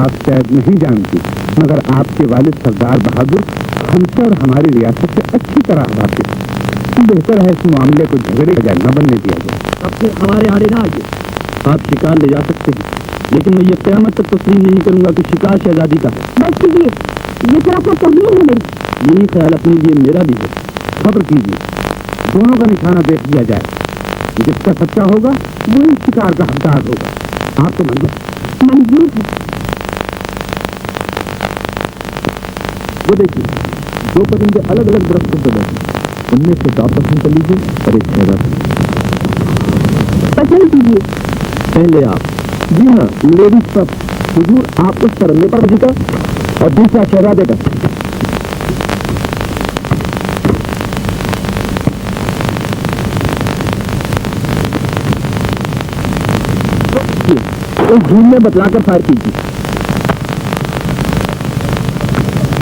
आप शायद नहीं जानती, मगर आपके वालिद सरदार बहादुर हमसे और हमारी रियासत से अच्छी तरह वाकिफ। बेहतर है इस मामले को झगड़े का न बनने दिया जाए। अब फिर हमारे आड़े ना आइए। आप शिकार ले जा सकते हैं, लेकिन मैं ये क़यामत तक तस्लीम नहीं करूंगा कि शिकार शहजादी का है। बस कीजिए, ये सरासर तहमीर है मेरी। यही ख्याल अपने लिए मेरा भी है। सब्र कीजिए, दोनों का निशाना देख लिया जाए। जिसका सच्चा होगा वही शिकार का हकदार होगा। आप तो मंजूर है। वो देखिए, दो परिंदे अलग अलग दरख्तों पर बैठे, उनमें से आप पसंद कर लीजिए और एक शहजादी पसंद कीजिए। पहले आप। जी हाँ, लेडीज सब। हुजूर, आप उस परिंदे पर जी का और दूसरा शहजादे का। उस झूम में बतलाकर फायर कीजिए।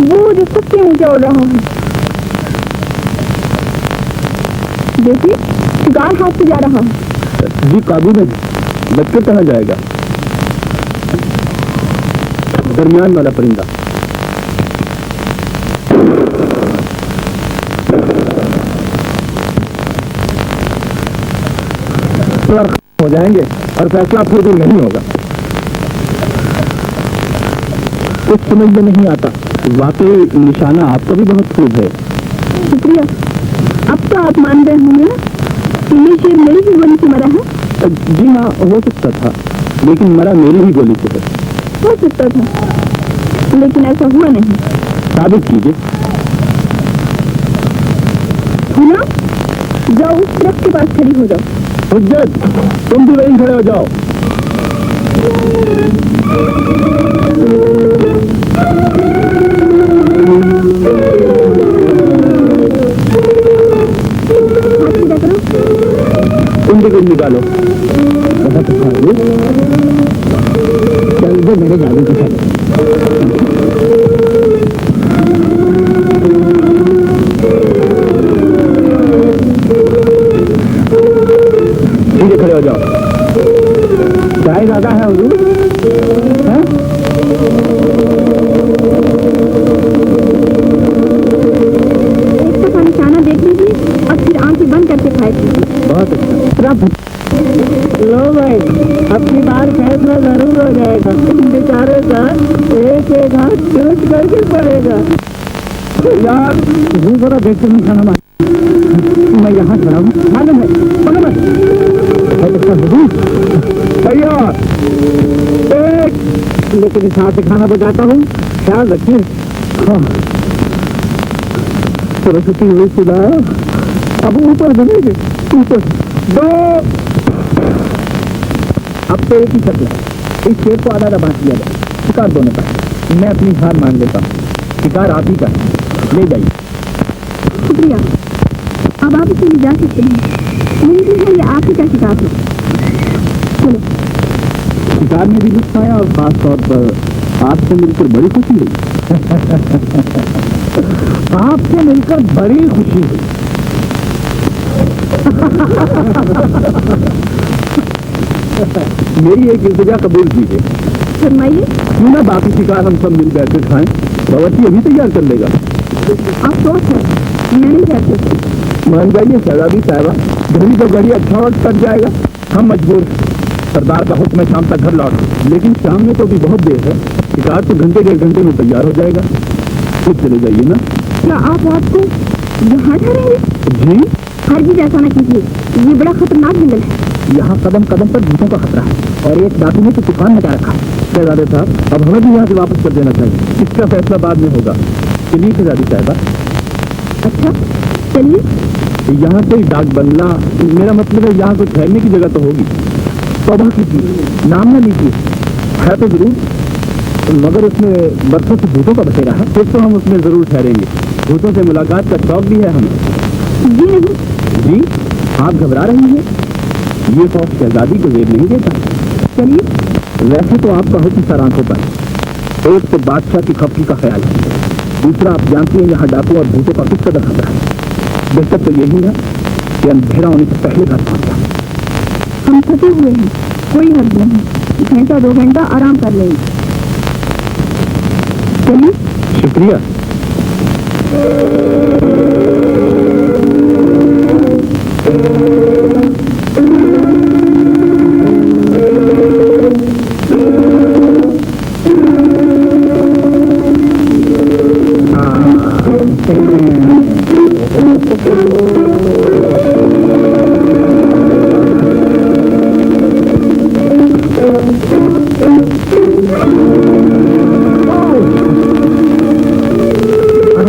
वो जो सबसे नीचे उड़ रहा है, देखिए शिकार हाथ से जा रहा है। जी काबू में, लटके कहाँ जाएगा? दरमियान वाला परिंदा। हो जाएंगे और फैसला फिर भी नहीं होगा। कुछ समझ में नहीं आता। वाकई निशाना आपका भी बहुत खूब है। शुक्रिया। अब तो आप मान गए होंगे ना कि ये शेर मेरी ही गोली से मरा है। जी हाँ, हो सकता था, लेकिन मरा मेरी ही गोली से है। हो सकता था, लेकिन ऐसा हुआ नहीं। साबित कीजिए। सुना, जाओ उस ट्रक के पास खड़ी हो जाओ। हुज्जत, तुम भी वहीं खड़े हो जाओ। तुम भी कुछ निकालो। चल वो मेरे गाड़ी के साथ। खड़े हो जाओ। चाय ज्यादा है हुजूर? एक दफा निशाना देख लीजिए और फिर आंखें बंद करके खाए कीजिए। बहुत अच्छा। लो भाई, अपनी बार फैसला जरूर हो जाएगा। बेचारे का एक एक हाथ चूट करके पड़ेगा। यार जरा देखते निशाना मार। मैं यहाँ खड़ा हूँ, मालूम है? तैयार। एक, लेकिन इस हाथ से खाना बचाता हूँ, ख्याल रखिए। सरस्वती हुई खुदा, अब ऊपर बनेंगे। ऊपर दो। अब तो एक ही शक्ल है, इस शेर को आधा बांट दिया जाए। शिकार दोनों का। मैं अपनी हार मान लेता हूँ। शिकार आप ही का है, ले जाइए। शुक्रिया। अब आप इसे ले जा सकते हैं। मुमकिन है ये आप ही का शिकार हो। चलो। शिकार में भी लुत्फ आया और खास तौर पर आपसे मिलकर बड़ी खुशी हुई। आपसे मिलकर बड़ी खुशी हुई। मेरी एक इल्तिजा कबूल कीजिए। फरमाइए। क्यों ना बाकी शिकार हम सब मिल बैठकर खाएं? बावर्ची अभी तैयार कर लेगा। अफसोस है, मैं नहीं जा सकती। मान जाइए शहजादी साहबा, घड़ी तो घड़ी अच्छा वक्त कट जाएगा। हम मजबूर। सरदार का हुक्म है शाम तक घर लौट, लेकिन शाम में तो भी बहुत देर है। शिकार तो घंटे डेढ़ घंटे में तैयार हो जाएगा। फिर चले जाइए ना। क्या आप रात को यहाँ ठहरेंगे? जी हरगिज़ ऐसा न कीजिए, ये बड़ा खतरनाक जंगल है। यहाँ कदम कदम पर भूतों का खतरा है और एक डाकू ने तो तूफान मचा रखा है। शहजादे साहब, अब हमें भी यहाँ से वापस कर देना चाहिए। इसका फैसला बाद में होगा। चलिए शहजादी साहबा। अच्छा चलिए। यहाँ कोई डाक बंगला, मेरा मतलब है यहाँ कोई ठहरने की जगह तो होगी। तौबा कीजिए, नाम न लीजिए। है तो जरूर, मगर उसमें बरसों से भूतों का बसेरा है। फिर तो हम उसमें जरूर ठहरेंगे। भूतों से मुलाकात का शौक भी है हमें। जी नहीं। जी, आप घबरा रही हैं? ये खौफ शहजादी को जेब नहीं देता। चलिए। वैसे तो आपका हुक्म सर आंखों पर। एक तो बादशाह की खपकी का ख्याल है, दूसरा आप जानती हैं यहाँ डाकू और भूतों का किस कदर खतरा है। बेहतर तो यही है कि अंधेरा होने से पहले घर पहुँच जाए। हम थके हुए हैं, कोई हर्ज नहीं। घंटा दो घंटा आराम कर लेंगे। चलिए। शुक्रिया।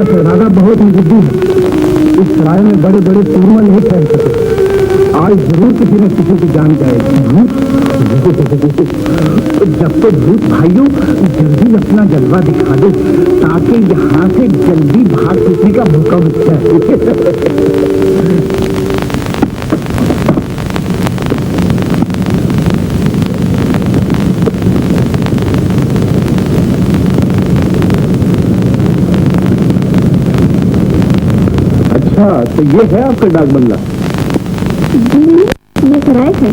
शहजादा बहुत ही जिद्दी है। इस सराय में बड़े बड़े सूरमा नहीं ठहर सके। आज जरूर किसी न किसी की जान जाएगी। जब तो भूत भाइयों जल्दी अपना जलवा दिखा दो ताकि यहाँ से जल्दी भाग छूटने का मौका मिल जाए। तो ये है आपका डाक बंगला? ये सराय है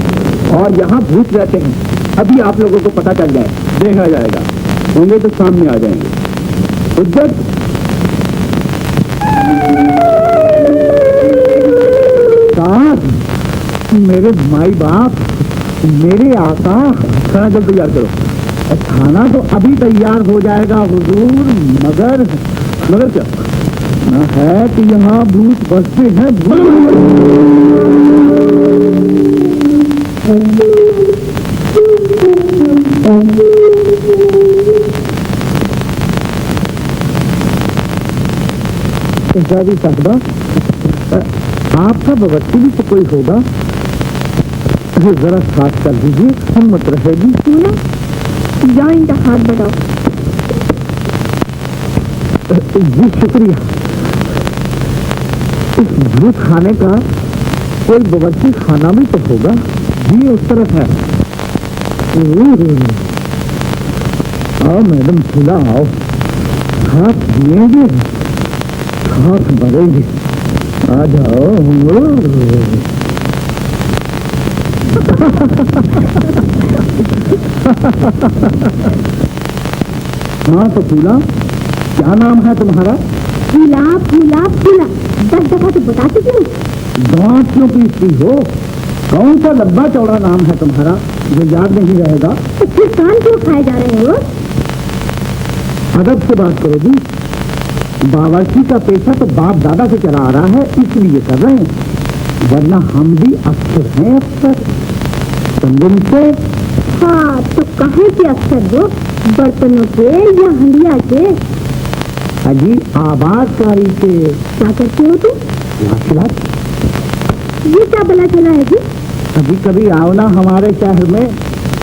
और यहाँ भूत रहते हैं। अभी आप लोगों को पता चल जाए, देखा जाएगा। होंगे तो सामने आ जाएंगे। हुज्जत, साहब, मेरे माई बाप, मेरे आका, खाना जल्द तैयार करो। खाना तो अभी तैयार हो जाएगा हुजूर, मगर क्या ना है कि यहाँ भूत बसते हैं। साहबा, आपका बवस्ती भी तो कोई होगा, जरा साथ कर दीजिए, हिम्मत रहेगी। सुना, जाओ इनका हाथ बढ़ाओ। जी शुक्रिया। इस भूत खाने का कोई बावर्ची खाना भी तो होगा। जी उस तरफ है। आओ मैडम, फूला आओ, हाथ दिएंगे, हाथ भरेंगे। आ जाओ। हाँ तो फूला, क्या नाम है तुम्हारा? फूला फूला फूला, 10 दफा तो बता चुकी हूँ। दांत क्यों पीसती हो? कौन सा लंबा चौड़ा नाम है तुम्हारा जो याद नहीं रहेगा? तो फिर कान क्यों खाए जा रहे हो? अदब से बात करो जी। बावर्ची का पेशा तो बाप दादा से चला आ रहा है, इसलिए कर रहे हैं, वरना हम भी अफसर हैं। अफसर समझे मुझसे? हाँ तो कहे के अफसर हो, बर्तनों के या हंडिया के? अजी आबादकारी के। क्या करते हो तुम? लाख ये क्या बला चला है जी? कभी कभी आओ ना हमारे शहर में,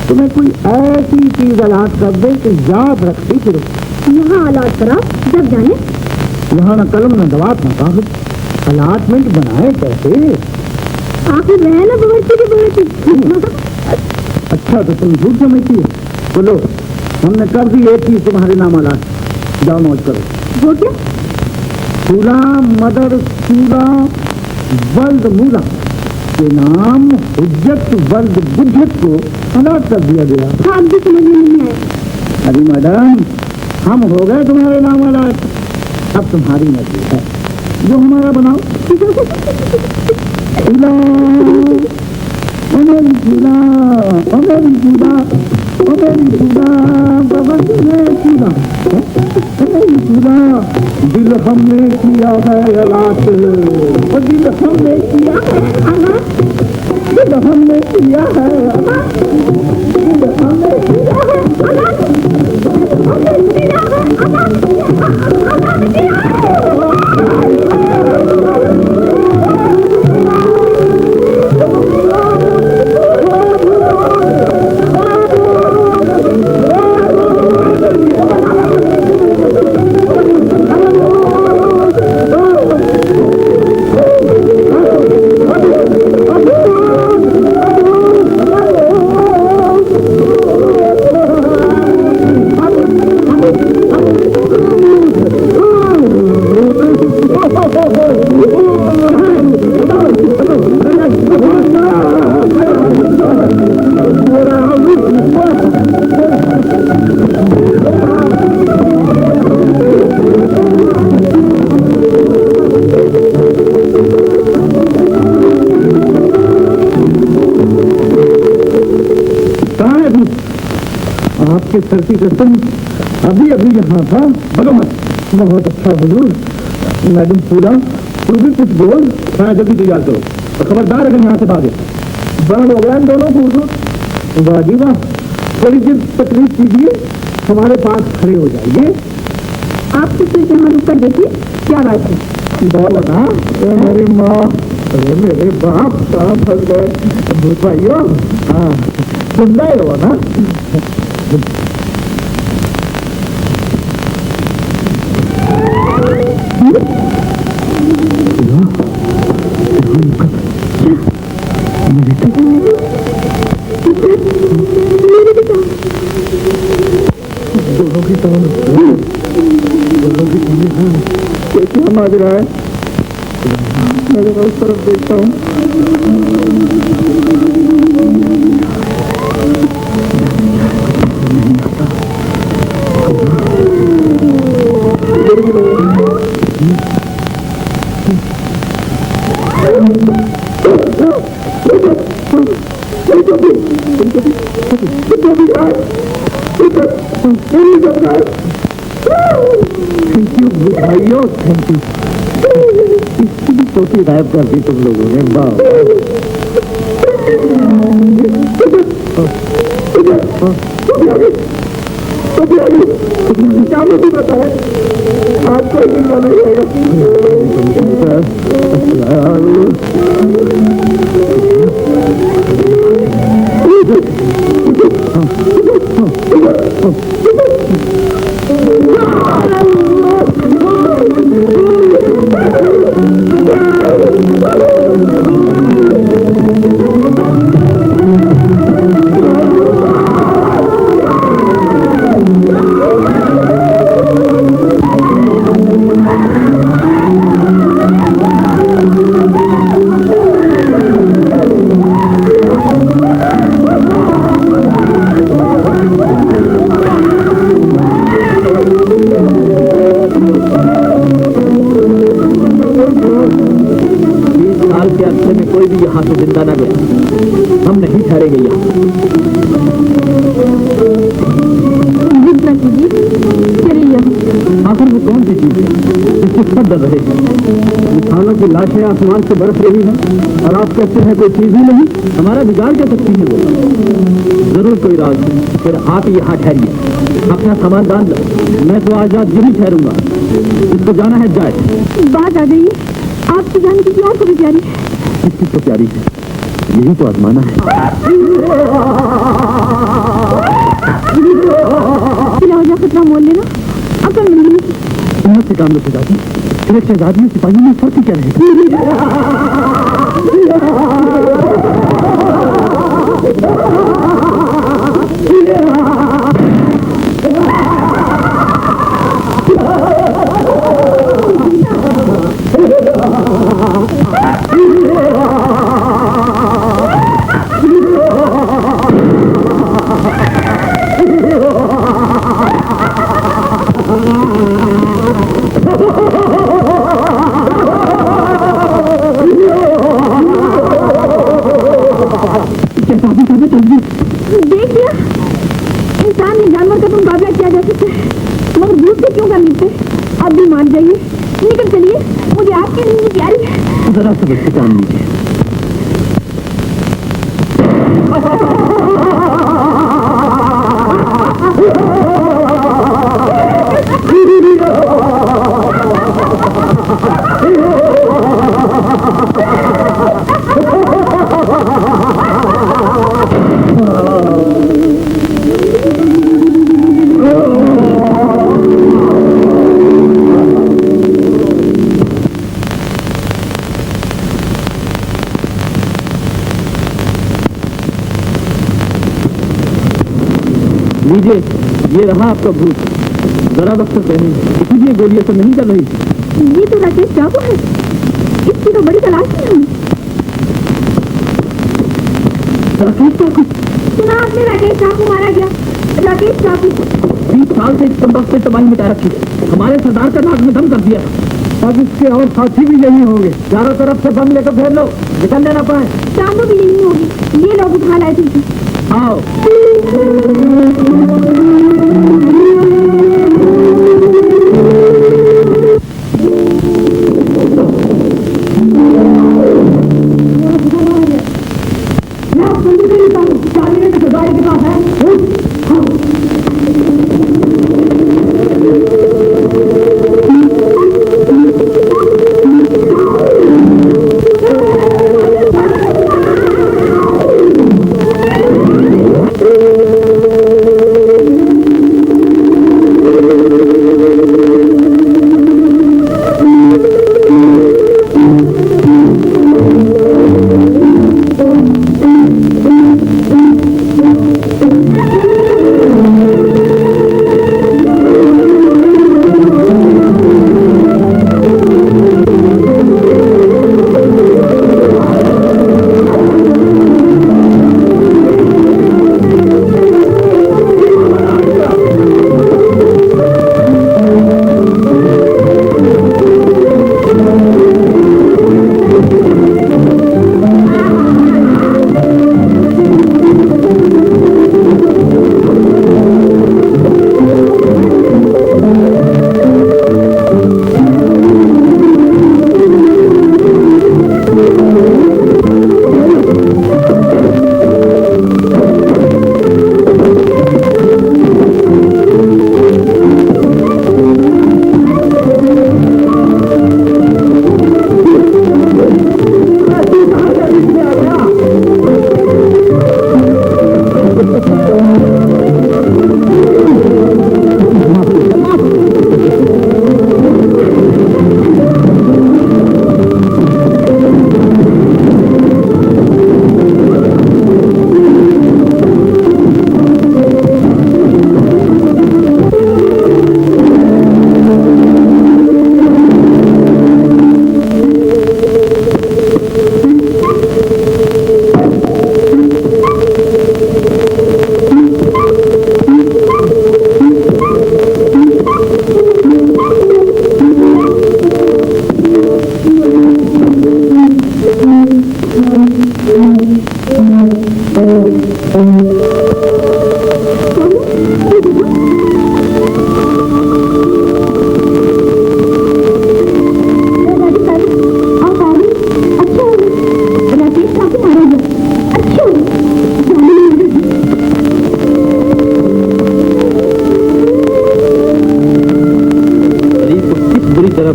तुम्हें कोई ऐसी चीज अलाट कर दे कि याद रखती फिर। यहाँ अलाट कराओ, जब जाने। यहाँ न कलम न दवात न कागज, अलाटमेंट बनाए कैसे? आखिर रहे ना बवर्ची की बवर्ची। अच्छा तो तुम झूठ समझती हो? बोलो, हमने कर दी एक चीज तुम्हारे नाम अलाट, जाओ मौज करो। वो क्या? सूला मदर सूला वल्द मूला के नाम हुज्जत वल्द बुद्धत को अलाट कर दिया गया। हाँ भी समझ में नहीं आया। अरे मैडम, हम हो गए तुम्हारे नाम अलाट, अब तुम्हारी मर्जी है, जो हमारा बनाओ। सूला अमेरी सूला, अमेरी सूला, अमेरी सूला, बाबा सूला, अमेरी सूला, दिल हमने किया है अलाट, दिल हमने किया है अलाट, दिल हमने किया है अलाट, दिल हमने किया है अलाट, हमने किया है अलाट, हमने किया है। कहाँ है तू? आपके सर की कसम अभी अभी यहाँ था। बोलो मत। बहुत अच्छा हुजूर। मैडम पूरा तू भी कुछ बोल। हाँ जल्दी तैयार करो और खबरदार अगर यहाँ से भागे। बड़ा हो गया दोनों को हुजूर। वाह जी वाह, थोड़ी देर तकलीफ कीजिए, हमारे पास खड़े हो जाइए। आप कुछ यहाँ रुक कर देखिए क्या बात है। बोलो ना। मेरी माँ, अरे मेरे बाप कहाँ फंस गए भूत भाइयों। हाँ सुन रहे हो ना। दोनों की टांग कैसे समझ रहा है? मैं उस तरफ देखता हूँ। भाइयों थैंक यू। इसकी भी चोटी गायब कर दी तुम लोगों ने। वाह क्या मुझे बताए आपको नहीं लाशें आसमान से बरस रही हैं और आप कहते हैं कोई चीज ही नहीं। हमारा बिगाड़ क्या सकती है वो? जरूर कोई राज। फिर आप यहाँ ठहरिए, अपना सामान डाल लो। मैं तो आज रात यही ठहरूंगा। जिसको जाना है जाए। बात आ गई आपकी जान की प्यार को भी प्यारी है। किसकी तो प्यारी है, यही तो आजमाना है। खतरा मोल लेना अकल मिली नहीं। से काम लो शहजादी। एक शहजादी सिपाहियों में फर्क क्या है? देख लिया, इंसान ने जानवर का तो मुकाबला किया जा सकता है, मगर भूत से क्यों कर लेते? अब भी मान जाइए, निकल चलिए, मुझे आपकी नींद प्यारी है। जरा सा बच्चे काम लीजिए। लीजिए, ये रहा आपका भूत। जरा वक्त पहले इसीलिए गोलियां तो नहीं चल रही। ये तो राकेश चाकू है, इसकी तो बड़ी तलाश है हमें। राकेश चाकू? सुना आपने, राकेश चाकू मारा गया। राकेश चाकू 20 साल से इस बंदोक से तबाही मचा रखी है, हमारे सरदार का नाक में दम कर दिया। अब इसके और साथी भी यही होंगे। चारों तरफ से बम लेकर फेर लो, निकलने ना पाए। चांदो भी यही होगी। ये लोग उठा लाए थे। आओ।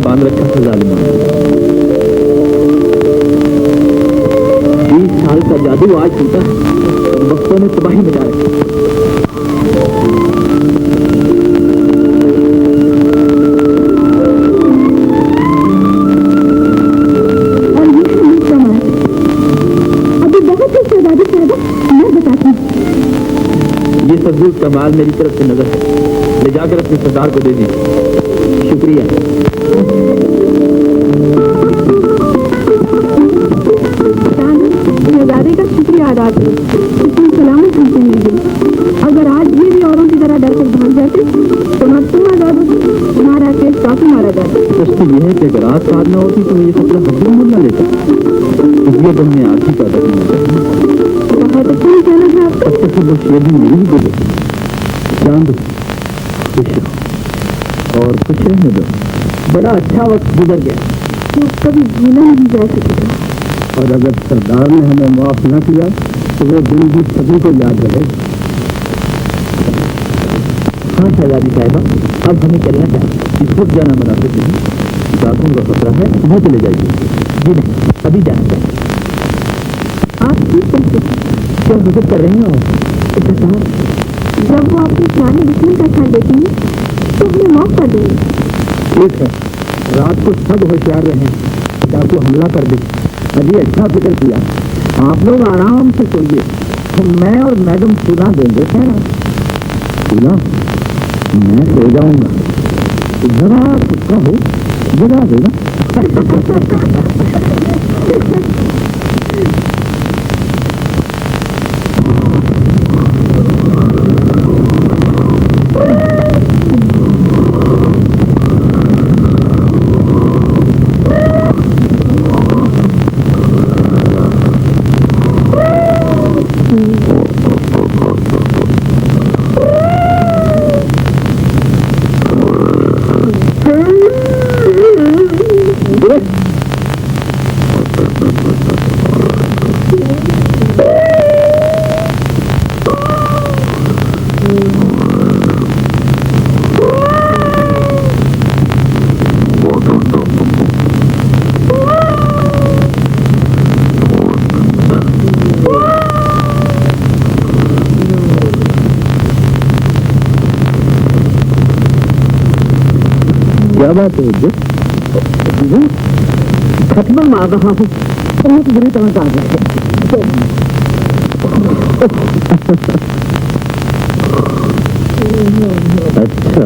बांध रखा था जालिमों ने। 20 साल का जादू आज टूटा, वक्तों ने तबाही मचा रखी। और ये कमाल, अभी बहुत ही शहजादी साहब, मैं बताती हूँ। ये सजूद कमाल मेरी तरफ से नजर है, ले जाकर अपने सरदार को दे दीजिए। शुक्रिया। शहजादे का शुक्रिया अदा करो, तुम सलामत हमसे मिल गई। अगर आज ये भी औरों की तरह डर कर भाग जाते तो न तुम आजाद होती, तुम्हारा केस काफी मारा जाता। दोस्तों ये है कि अगर आज साथ न होती तो ये फैसला हजूर मुल्ला लेता, इसलिए तो हमने आज ही का दर्शन किया। बहुत अच्छा ही कहना था आपका। अब तक वो शेर भी नहीं बोले। चांद खुश रहो और खुश रहने दो, बड़ा अच्छा वक्त गुजर गया जो कभी भूला नहीं जा सकेगा। और अगर सरदार ने हमें माफ न किया तो वो दिन भी सभी को याद रहे। हाँ शहजादी साहिबा, अब हमें चलना चाहिए। इस वक्त जाना मुनासिब नहीं, दांतों का खतरा है, वहाँ चले जाइए। जी नहीं, अभी जाना चाहिए। आप ठीक कहते हैं। क्या गुजर कर रहे हो? जब वो अपने सारे दुश्मन का ख्याल देखेंगे तो हमें माफ कर देंगे। ठीक है, रात को सब होशियार रहे, डाकू हमला कर दे। अभी अच्छा फिक्र किया। आप लोग आराम से सोइए, तो मैं और मैडम सुना देंगे। है ना सुना? मैं सो जाऊंगा, जरा सुखा हो जगा देना। क्या बात है खत में मार रहा हूँ, बहुत बुरी तरह से आ गए। अच्छा,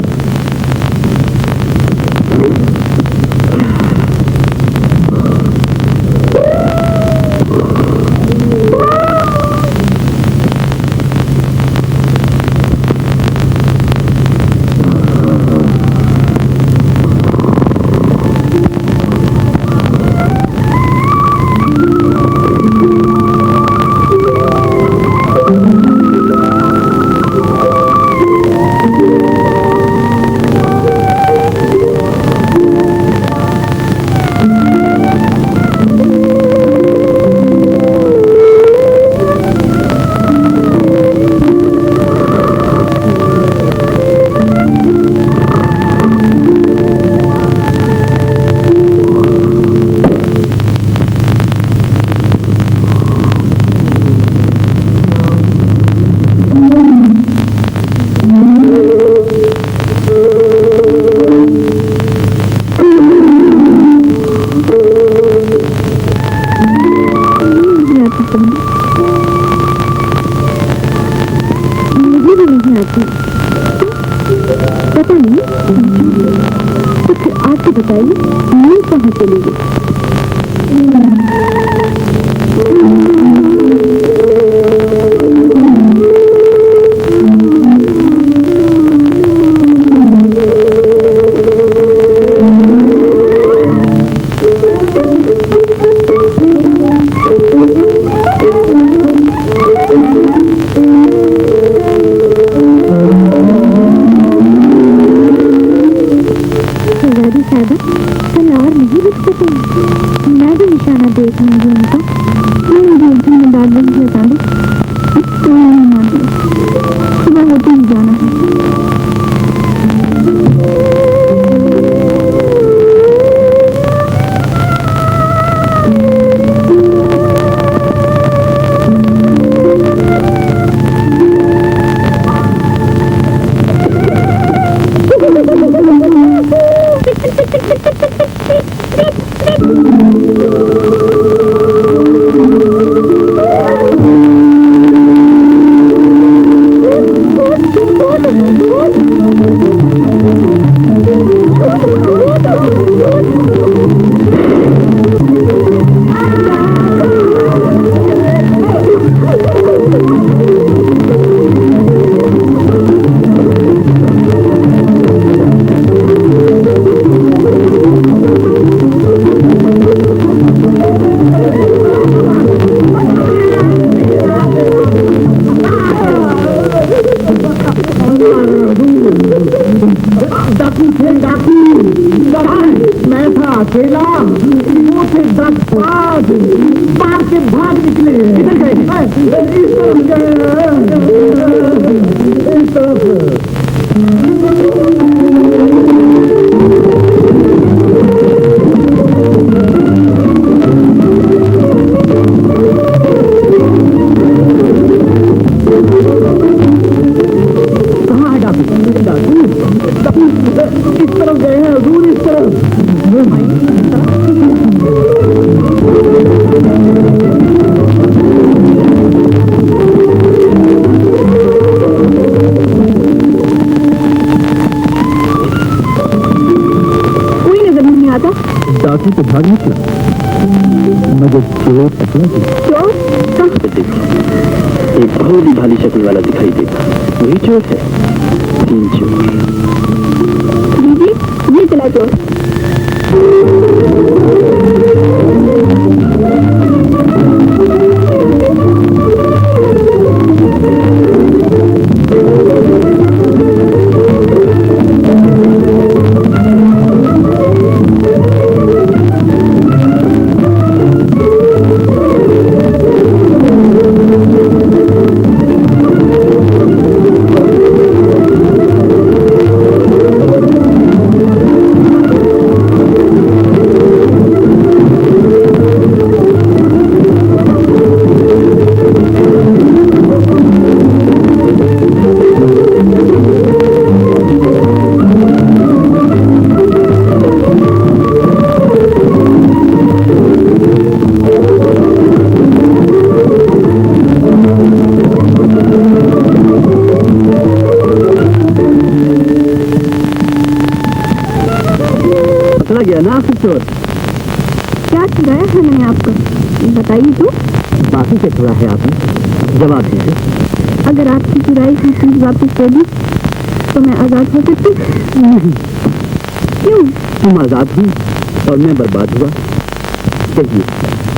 मुझे भी नहीं आती, पता नहीं कुछ आपको बताइए, मैं कहाँ चली कल और नहीं रुक सके, मैं भी निशाना देख लूंगी उनका। मैं डाल दूंगी अचानक, नहीं मानती, सुबह होते ही जाना है। मैं था अकेला, वो थे 10 पास मार के भाग निकले। इस तरफ कहाँ है डाकू? इस तरफ गए हैं हजूर, इस तरफ। कोई नजर नहीं आता। डाकू तो भाग निकला, मगर चोर पकड़ा गया। चोर कहाँ? एक भोली भाली शक्ल वाला दिखाई देता, वही चोर है। 3 चोर। दीदी ये चला चोर। लिया ना आखिर चोर। क्या चुराया है मैंने आपको, बताइए तो। बाकी क्या थोड़ा है आपने, जवाब दीजिए। अगर आपकी चुराई की चीज वापस दे दी तो मैं आजाद हो सकती? नहीं, क्यों? तुम आजाद हुई और मैं बर्बाद हुआ। कहिए,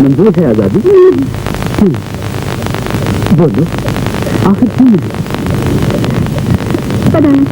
मंजूर है आजादी? क्यों? बोलो, आखिर क्यों नहीं? पता नहीं।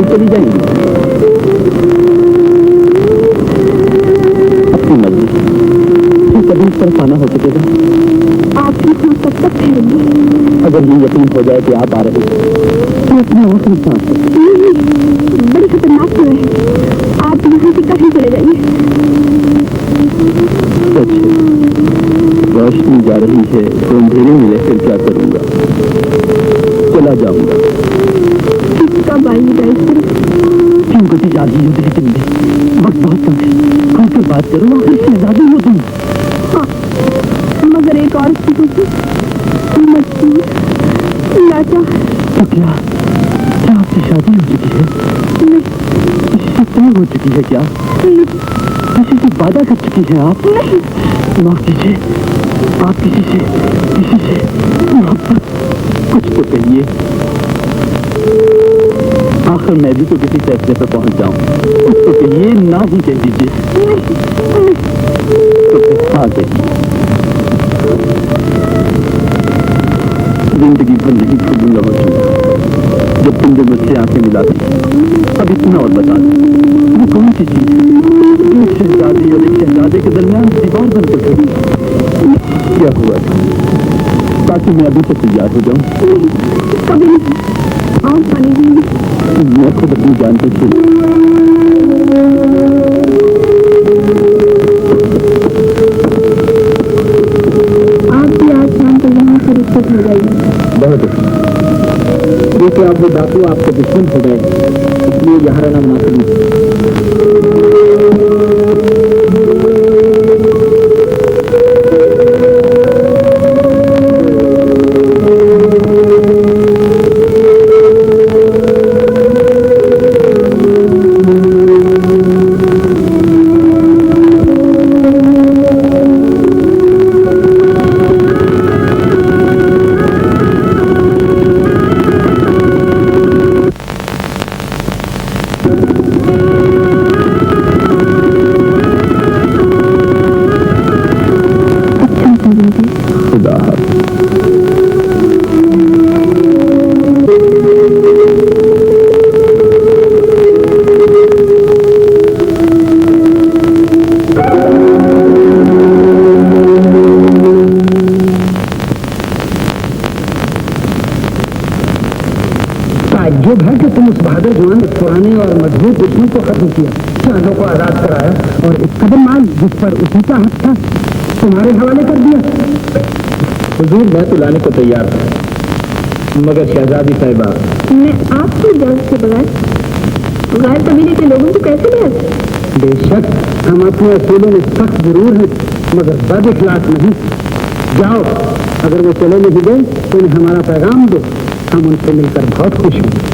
चली जाएंगी, अपनी मर्जी। फिर कभी इस तरफ आना हो सकेगा? आप ही हम तब तक ठहरेंगे। अगर ये यकीन हो जाए कि आप आ रहे तो अपने और साथ बड़ी खतरनाक जगह है, आप यहाँ से कहीं चले जाइए। सच है, रोशनी जा रही है तो अंधेरे मिले फिर क्या करूँगा, चला जाऊँगा। कब आइएगा इस तरफ? क्यों गति जा रही हो तेरी जिंदगी? वक्त बहुत कम है, खुलकर बात करो, आखिर शहजादी हो तुम। हाँ, मगर एक और चीजों से मजबूर लाचार। तो क्या आपकी शादी हो चुकी है? नहीं, किसी से तय हो चुकी है क्या? नहीं, किसी से वादा कर चुकी है आप? नहीं। माफ कीजिए, आप किसी से मोहब्बत कुछ तो कहिए। आखिर मैं भी तो किसी फैसले पर पहुंच जाऊं, कुछ तो कहिए, ना ही कह दीजिए। तो फिर हाँ कहिए। जिंदगी भर नहीं भूलूंगा वो चीज जब तुम जब मुझसे आंखें मिलाती। अब इतना और बता दो, वो कौन सी चीज है एक शहजादी और एक शहजादे के दरमियान दीवार बनकर खड़ी? क्या हुआ था, ताकि मैं अभी तक तैयार हो जाऊं? कभी नहीं, आप पानी देंगे। मैं खुद अपनी जान पे छू। आप भी आज शाम को यहाँ से रुखसत हो जाइए। बहुत देखिए, आप वो डाकू आपके दुश्मन हो गए, इसलिए यहाँ रहना मुनासिब नहीं। ताज्जुब है कि तुम उस बहादुर जवान पुराने और मजबूत दुश्मन को खत्म किया, चांदों को आजाद कराया और एक कदम माल जिस पर उसी का हक था तुम्हारे हवाले कर दिया। हुजूर, मैं तो लाने को तैयार था, मगर शहजादी साहिबा। मैं आपकी इजाजत के बगैर गैर कबीले के लोगों को कैसे ले आती? बेशक हम अपने असूलों में सख्त जरूर हैं, मगर बद इखलाक नहीं। जाओ, अगर वो चले नहीं गए तो उन्हें हमारा पैगाम दो, हम उनसे मिलकर बहुत खुश हैं।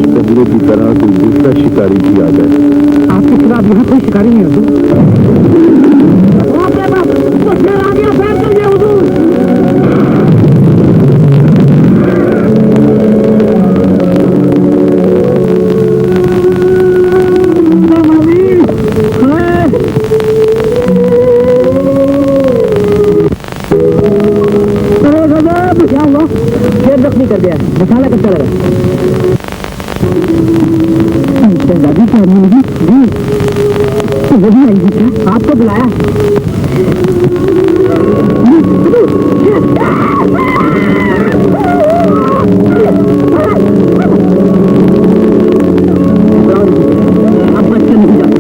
बगले की तरह कोई दूसरा शिकारी भी आ जाए। आपके खिलाफ यहाँ कोई शिकारी नहीं हुजूर। क्या हुआ? शेर जख्मी कर दिया, मसाला कब चलेगा? शहजादी की आदमी नहीं जी, तो वो भी आई क्या? आपको बुलाया? अब बच्चे नहीं जाते।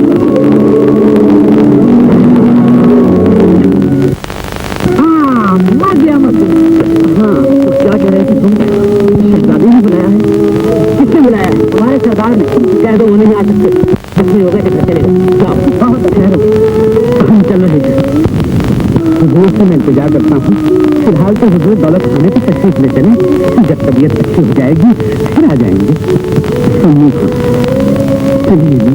हाँ, मर गया मत। हाँ, तो क्या कह रहे थे तुम? शहजादी ने बुलाया है? किसने बुलाया? हमारे सरदार ने। कह दो वो नहीं आ सकते। जैसे होगा कितना चलेगा? जाओ, ठहरो, हम चल रहे हैं। हुजूर से मैं इंतजार करता हूँ। फिलहाल तो हुजूर दौलत खाने की तशरीफ ले चले, जब तबीयत अच्छी हो जाएगी फिर आ जाएंगे। सुनिए, चलिए ना,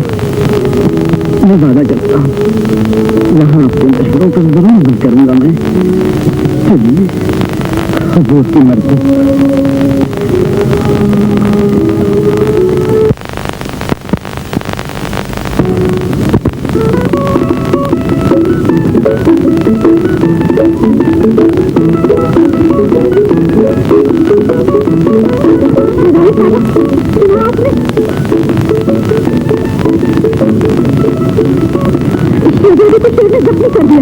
मैं वादा करता हूँ वहाँ आपके लश्करों को जरूर मदद करूँगा मैं। चलिए, हुजूर की मर्जी। जख्मी कर दिया।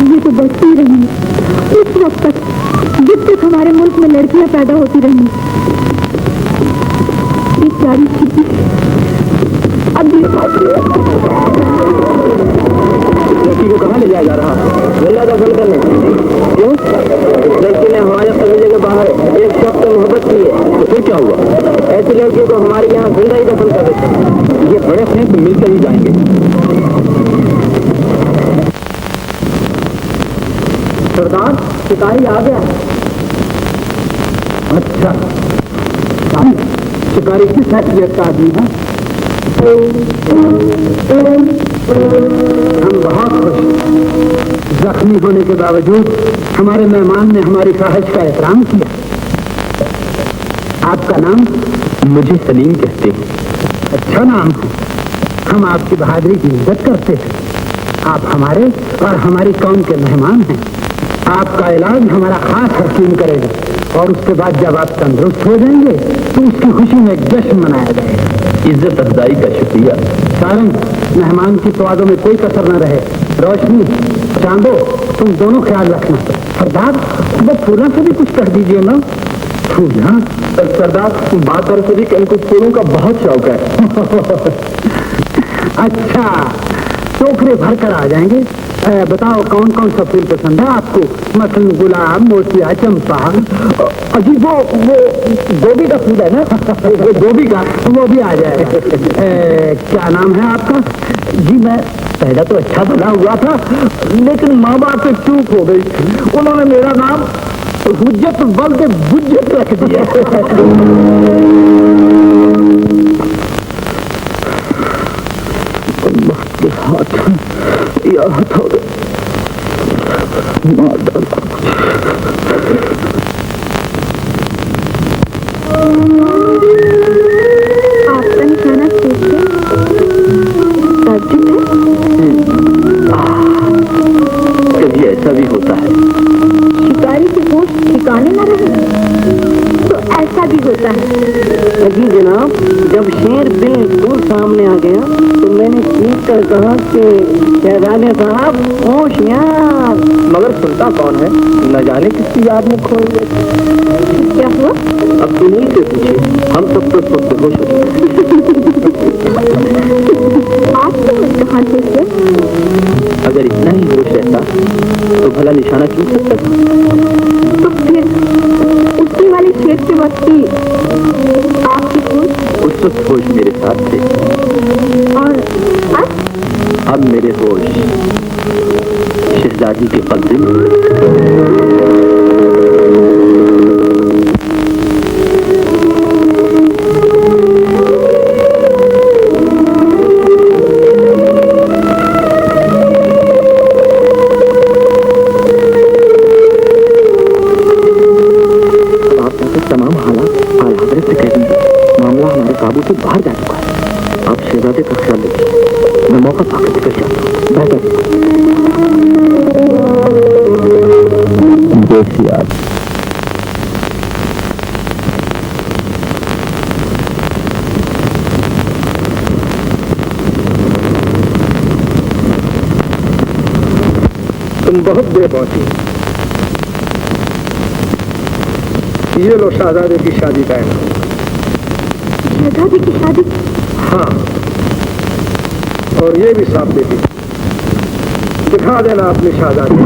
ये तो बचती रही इस वक्त तक जब तक हमारे मुल्क में लड़कियां पैदा होती रही। एक प्यारी चीज अब लड़की को कहाँ ले जाया जा रहा? गल्ला दफन करने। क्यों? लड़की ने हमारे कबीले के बाहर एक शख्स से मोहब्बत की है। तो फिर क्या हुआ? ऐसी लड़की को हमारे यहाँ जिंदा ही दफन कर देते। ये बड़े हैं तो मिलकर ही जाएंगे। सरदार, शिकारी आ गया। अच्छा, शिकारी किस हैसियत का आदमी है? हम बहुत खुश। जख्मी होने के बावजूद हमारे मेहमान ने हमारी ख्वाहिश का एहतराम किया। आपका नाम? मुझे सलीम कहते हैं। अच्छा नाम है। हम आपकी बहादुरी की इज्जत करते हैं। आप हमारे और हमारी कौम के मेहमान हैं। आपका इलाज हमारा खास हकीम करेगा और उसके बाद जब आप तंदुरुस्त हो जाएंगे तो उसकी खुशी में एक जश्न मनाया जाएगा। इज्जत अफजाई का शुक्रिया। सारंग, मेहमान की तवाज़ो में कोई कसर न रहे। रोशनी, चांदो, तुम दोनों ख्याल रखना। सरदार, वो फूलों से भी कुछ कह दीजिए ना। फूल? सरदार, बात और से भी इनको फूलों का बहुत शौक है। अच्छा, टोकरे भर कर आ जाएंगे। बताओ कौन कौन सा फूल पसंद है आपको? मसलन गुलाब, मोतिया, चंपा। अजी वो गोभी का फूल है ना? गोभी का, वो भी आ जाएगा। क्या नाम है आपका? जी मैं पहला तो अच्छा भला हुआ था, लेकिन माँ बाप से चूक हो गई। उन्होंने मेरा नाम हुज्जत वल्द बुज्जत रख दिया। हाथ या हथौड़े मार डाला। आपका निशाना सोचते कभी ऐसा भी होता है। शिकारी की होश ठिकाने न रहे तो ऐसा भी होता है। जी जनाब, जब शेर बिल्कुल सामने आ गया तो मैंने चीख कर कहा कि शहजादे साहब होशियार। मगर सुनता कौन है? न जाने किसकी याद में खोए गए। क्या हुआ? अब तुम ही से पूछे, हम सब तो सब बेहोश हो चुके आप तो कहाँ से थे? अगर इतना ही होश रहता तो भला निशाना क्यों सकता था? तो फिर उसी वाले खेत के वक्त ही आपके होश? उस वक्त होश मेरे साथ थे, और अब मेरे होश शहजादी के कब्जे में। तमाम हालात आला हजरत से कह देंगे, मामला हमारे काबू से बाहर जा चुका है। आप शहजादे का ख्याल रखिए, मैं मौका पाकर निकल जाता हूँ। बेहतर देखिए आप तुम बहुत देर पहुंची। ये लो शहजादे की शादी का इनाम। शहजादी की शादी? हाँ, और ये भी साफ बेटी, दिखा देना अपनी शहजादी।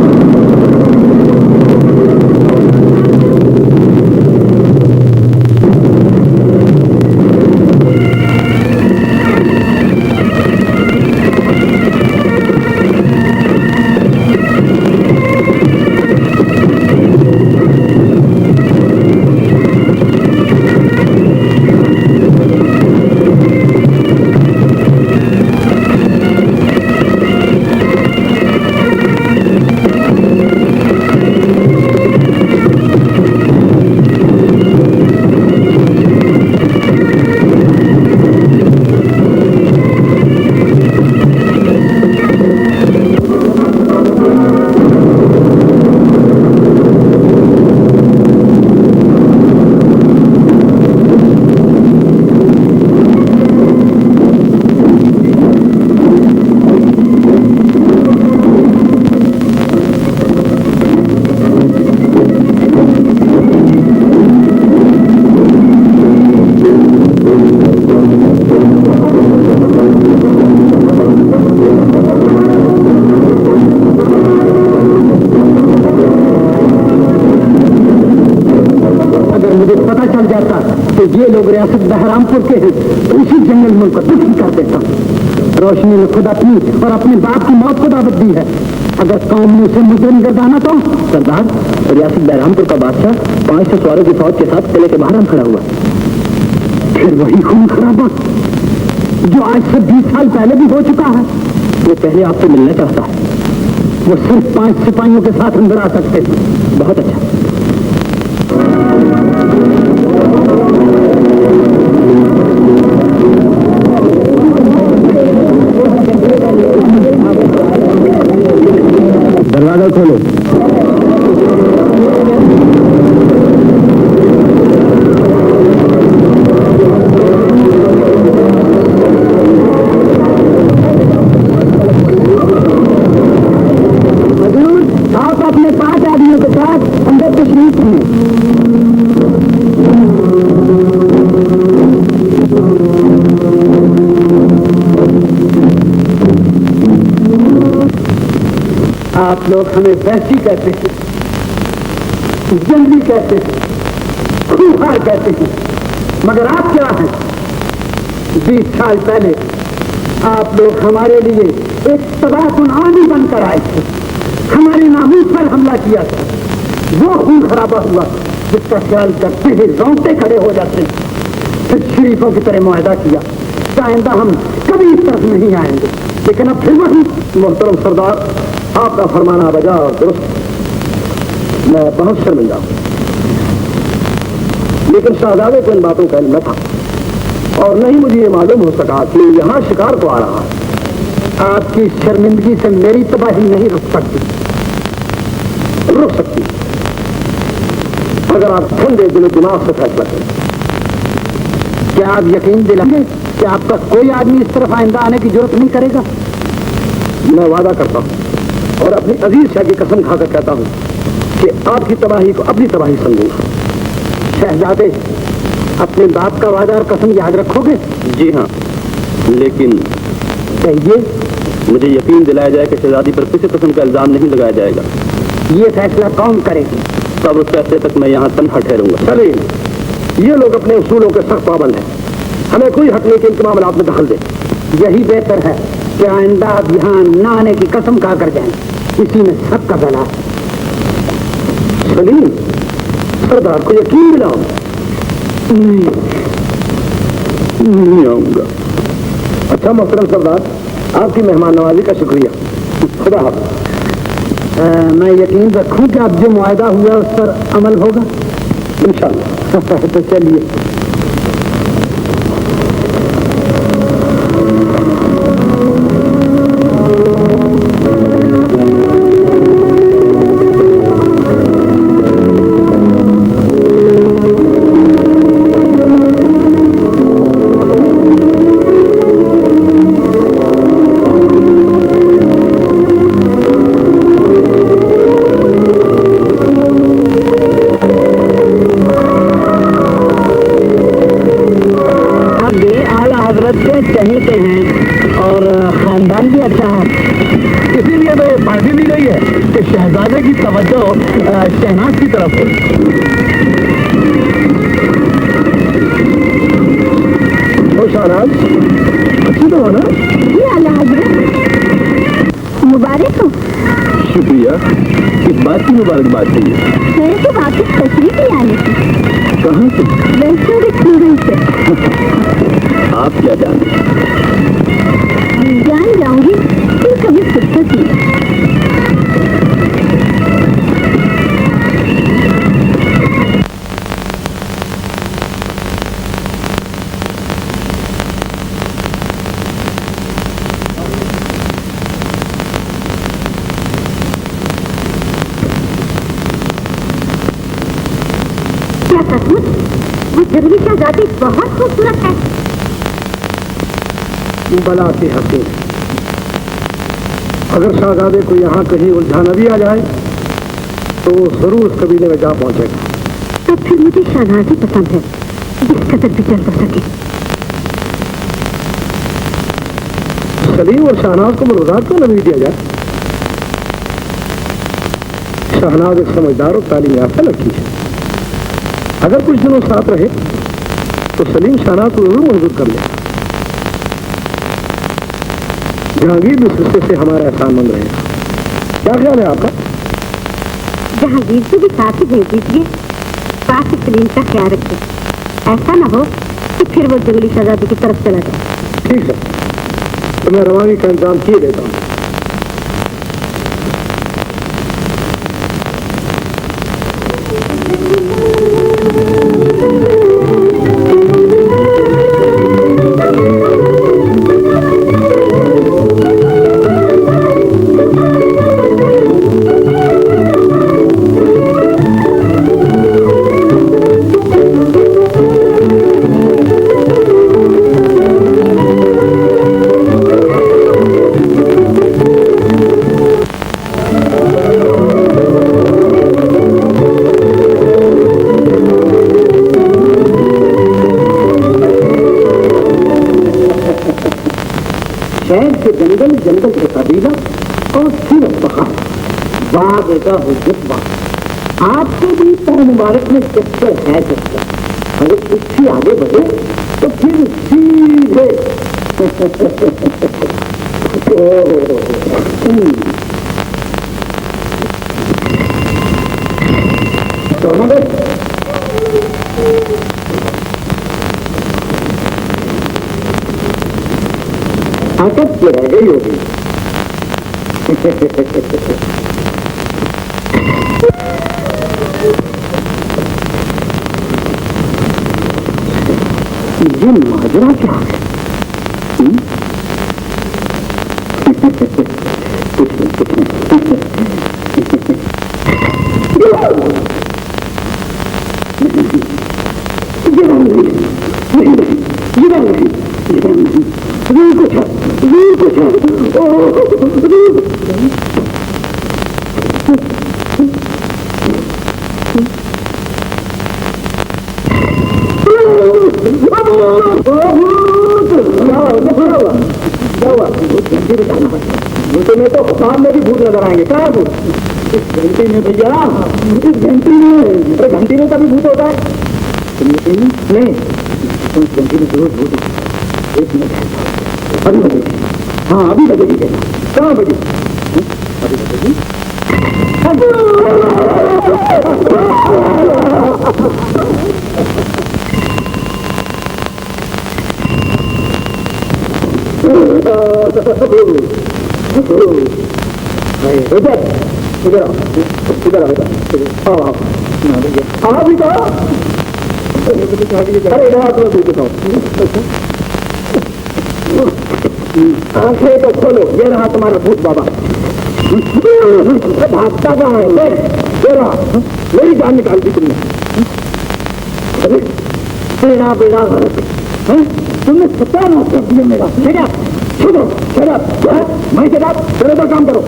ये लोग रियासत बहरामपुर के हैं, उसी जंगल में उनको दुखी कर देता। रोशनी ने खुद अपनी और अपने बाप की मौत को दावत दी है। अगर कौम ने उसे मुजरिम गर्दाना तो सरदार, रियासत बहरामपुर का बादशाह 500 सवारों की फौज के साथ किले के बाहर खड़ा हुआ। फिर वही खून खराबा जो आज से 20 साल पहले भी हो चुका है। वो पहले आपसे मिलना चाहता है। वो सिर्फ 5 सिपाहियों के साथ अंदर आ सकते थे। बहुत अच्छा। दरवाजा खोलो। हजूर, आप अपने 5 आदमियों के साथ अंदर तशरीफ हैं। आप लोग हमें वैसी कहते हैं, जंगली कहते हैं, खूंखार कहते हैं, मगर आप क्या हैं? 20 साल पहले आप लोग हमारे लिए एक तबाहकुन आनी बनकर आए थे। हमारे नामूस पर हमला किया था। वो खून खराबा हुआ जिसका ख्याल करते ही रोंगटे खड़े हो जाते। फिर शरीफों की तरह मुआहदा किया, आइंदा हम कभी इस तरफ नहीं आएंगे। लेकिन अब फिर वही। मोहतरम सरदार, आपका फरमाना बजा और दुरुस्त। मैं बहुत शर्मिंदा हूं, लेकिन शहजादे को इन बातों का इल्म न था और नहीं मुझे ये मालूम हो सका कि यहाँ शिकार को आ रहा है। आपकी शर्मिंदगी से मेरी तबाही नहीं रुक सकती अगर आप ठंडे दिलो दिमाग से फैसला करें। क्या आप यकीन दिलाएंगे कि आपका कोई आदमी इस तरफ आइंदा आने की जरूरत नहीं करेगा? मैं वादा करता हूं और अपनी अजीज शाह की कसम खाकर कहता हूं कि आपकी तबाही को अपनी तबाही समझूंगा। शहजादे, अपने बाप का वादा और कसम याद रखोगे? जी हाँ, लेकिन कहिए। मुझे यकीन दिलाया जाए कि शहजादी पर किसी किस्म का इल्जाम नहीं लगाया जाएगा। ये फैसला कौन करेगी? तब उस फैसले तक मैं यहाँ तन्हा ठहरूंगा। सलीम, ये लोग अपने उसूलों के सख्त पाबंद हैं। हमें कोई हक नहीं कि इनके मामलात में दखल दे। यही बेहतर है कि आइंदा अब यहाँ न आने की कसम खा कर जाए। इसी में सबका भला है। सलीम, सरदार को यकीन दिलाओ। नहीं आऊंगा। अच्छा मोहतरम सरदार, आपकी मेहमान नवाजी का शुक्रिया। खुदा हाफ़िज़। मैं यकीन रखूं कि अब जो मुआहदा हुआ उस पर अमल होगा इंशाअल्लाह। तो चलिए। कहते हैं और खानदान भी अच्छा है, इसीलिए मैं फायदे दी गई है कि शहजादे की तवज्जो शहनाज की तरफ है। तो शहनाज अच्छी तो हो ना? जी आला हज़रत, मुबारक हो। शुक्रिया। इस बात की मुबारकबाद चाहिए। मेरे को वापस तशरीफ ले आने की। कहाँ से? वैष्णो से। आप क्या जानते हैं? जान जाऊंगी फिर कभी फुर्सत नहीं। क्या सचमुच वो जंगली शहजादी बहुत खूबसूरत है? बला से हंसे। अगर शहजादे को यहाँ कहीं उलझाना भी आ जाए तो वो जरूर उस कबीले में जा पहुंचेगा। तब फिर मुझे शहनाजी पसंद है, जिस कदर भी चल सके। सलीम और शहनाज को मुलाकात क्यों नहीं दिया जाए? शहनाज एक समझदार और तालीम याफ्ता लड़की है। अगर कुछ दिनों साथ रहे तो सलीम शहनाज को जरूर मंजूर कर ले। जहांगीर भी इस रिश्ते से हमारा एहसान मंग रहे हैं। क्या ख्याल है आपका? जहांगीर को भी साथ ही भेज दीजिए। साथ ही सलीम का ख्याल रखिए, ऐसा न हो कि फिर वो जंगली शहजादी की तरफ चला जाए। ठीक है, तो मैं रवानी का इंतजाम किए देता हूँ। जंगल जंगल के कबीला और फिर बहार बाग का हुज्जत आपको भी तर मुबारक में चक्कर है। चक्कर अगर इससे आगे बढ़े तो फिर सीधे ताकत के रह गई होगी। ये माजरा क्या है? कुछ क्या हुआ? घंटी बजाना पड़ेगा। घंटे में तो शाम में भी भूत नजर आएंगे। क्या है भूत? इस घंटी में भैया, इस घंटी में। अरे घंटी में कभी भूत होता है? नहीं, उस घंटी में जरूर भूत होता। एक मिनट, अभी बजेगी। हाँ अभी बजेगी। कहाँ बजी? अभी बजेगी। इधर आओ, इधर आओ बेटा। आओ आओ भी कहो। अरे इधर आओ, तुम्हें दूध दिखाओ। आंखें तो खोलो, ये रहा तुम्हारा भूत बाबा। भागता कहाँ है? ये रहा, मेरी जान निकाल दी तुमने। अरे तेरा बेड़ा गलत है, तुमने सत्यानाश कर दिया मेरा। मैं चला, तेरे पर काम करो।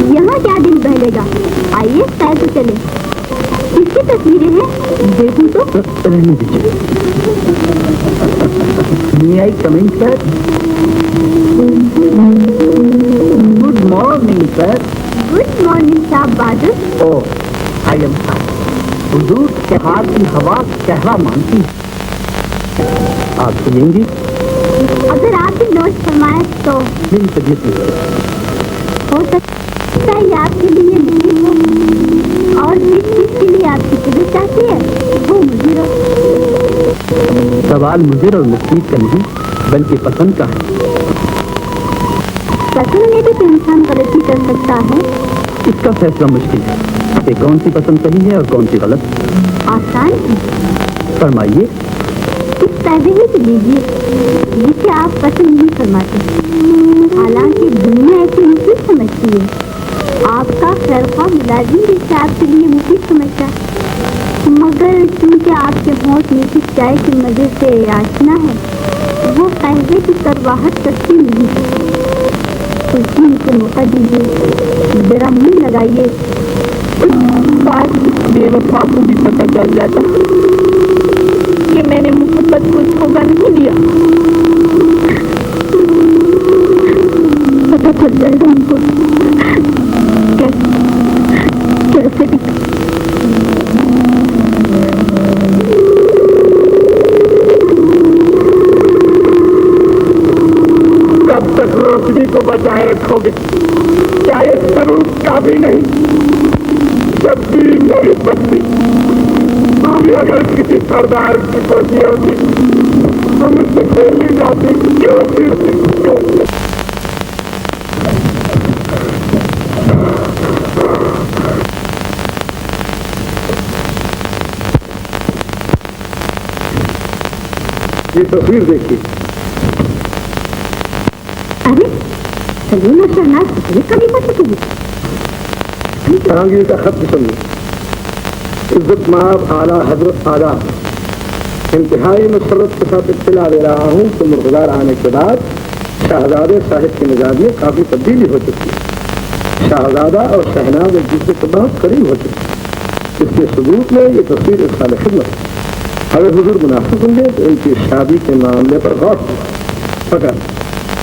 यहाँ क्या दिन बहलेगा? आइए पैर तो चले। किसकी तस्वीरें हैं? देखूं तो। रहने दीजिए। May I come in, sir? Good morning, sir. Good morning साहब बहादुर। Oh, I am fine. हुजूर के हाथ की हवा कहवा मानती है। आप सुनेंगी? अगर आप ही नोट फरमाए तो। मेरी तबीयत नहीं हो सकता है आपके लिए मुझे हो, और जिस चीज के लिए आपकी तबीयत चाहती है वो मुझे हो। सवाल मुझे और मुसीब का नहीं, बल्कि पसंद का है। पसंद में भी तो इंसान गलती कर सकता है। इसका फैसला मुश्किल है कि कौन सी पसंद सही है और कौन सी गलत। आसान फरमाइए। इस पहले ही लीजिए जिसे आप पसंद नहीं फरमाते, हालांकि दुनिया ऐसे मुफीद समझती है। आपका खैरखा मुलाजिम जिसे आपके लिए मुफीद समझता है, मगर क्योंकि आपके होंठ मीठी चाय के मजे से आशना है, वो कहवे की करवाहट करती नहीं है। खुशी को मौका दीजिए, जरा मुंह लगाइए। बेवफा को भी पता चल जाता कि मैंने मोहब्बत को धोखा नहीं दिया। पता चल जाएगा उनको कैसे भी। कब तक रोशनी को बचाए रखोगे? क्या ये सबूत काफी नहीं? जब भी मेरी बस्ती अभी अगर किसी सरदार की कोठी होती तो मुझसे खेलनी जाती। क्यों? ये तस्वीर देखिए। अरे सलीम और शहनाज ये कभी कर सकेगी? जहांगीर का खत भी सुनिए। इज्जत माब आला हजरत आदाब, इंतहाई मसरत के साथ इत्तला दे रहा हूँ कि मुर्तजार आने के बाद शाहजादे साहिब के मिजाज में काफी तब्दीली हो चुकी है। शाहजादा और शहनाज एक दूसरे से बहुत करीब हो चुके हैं। इसके सबूत में ये तस्वीर इस साल खिदमत है। अगर हुजूर मुनासिब होंगे तो इनकी शादी के मामले पर गौर फकर।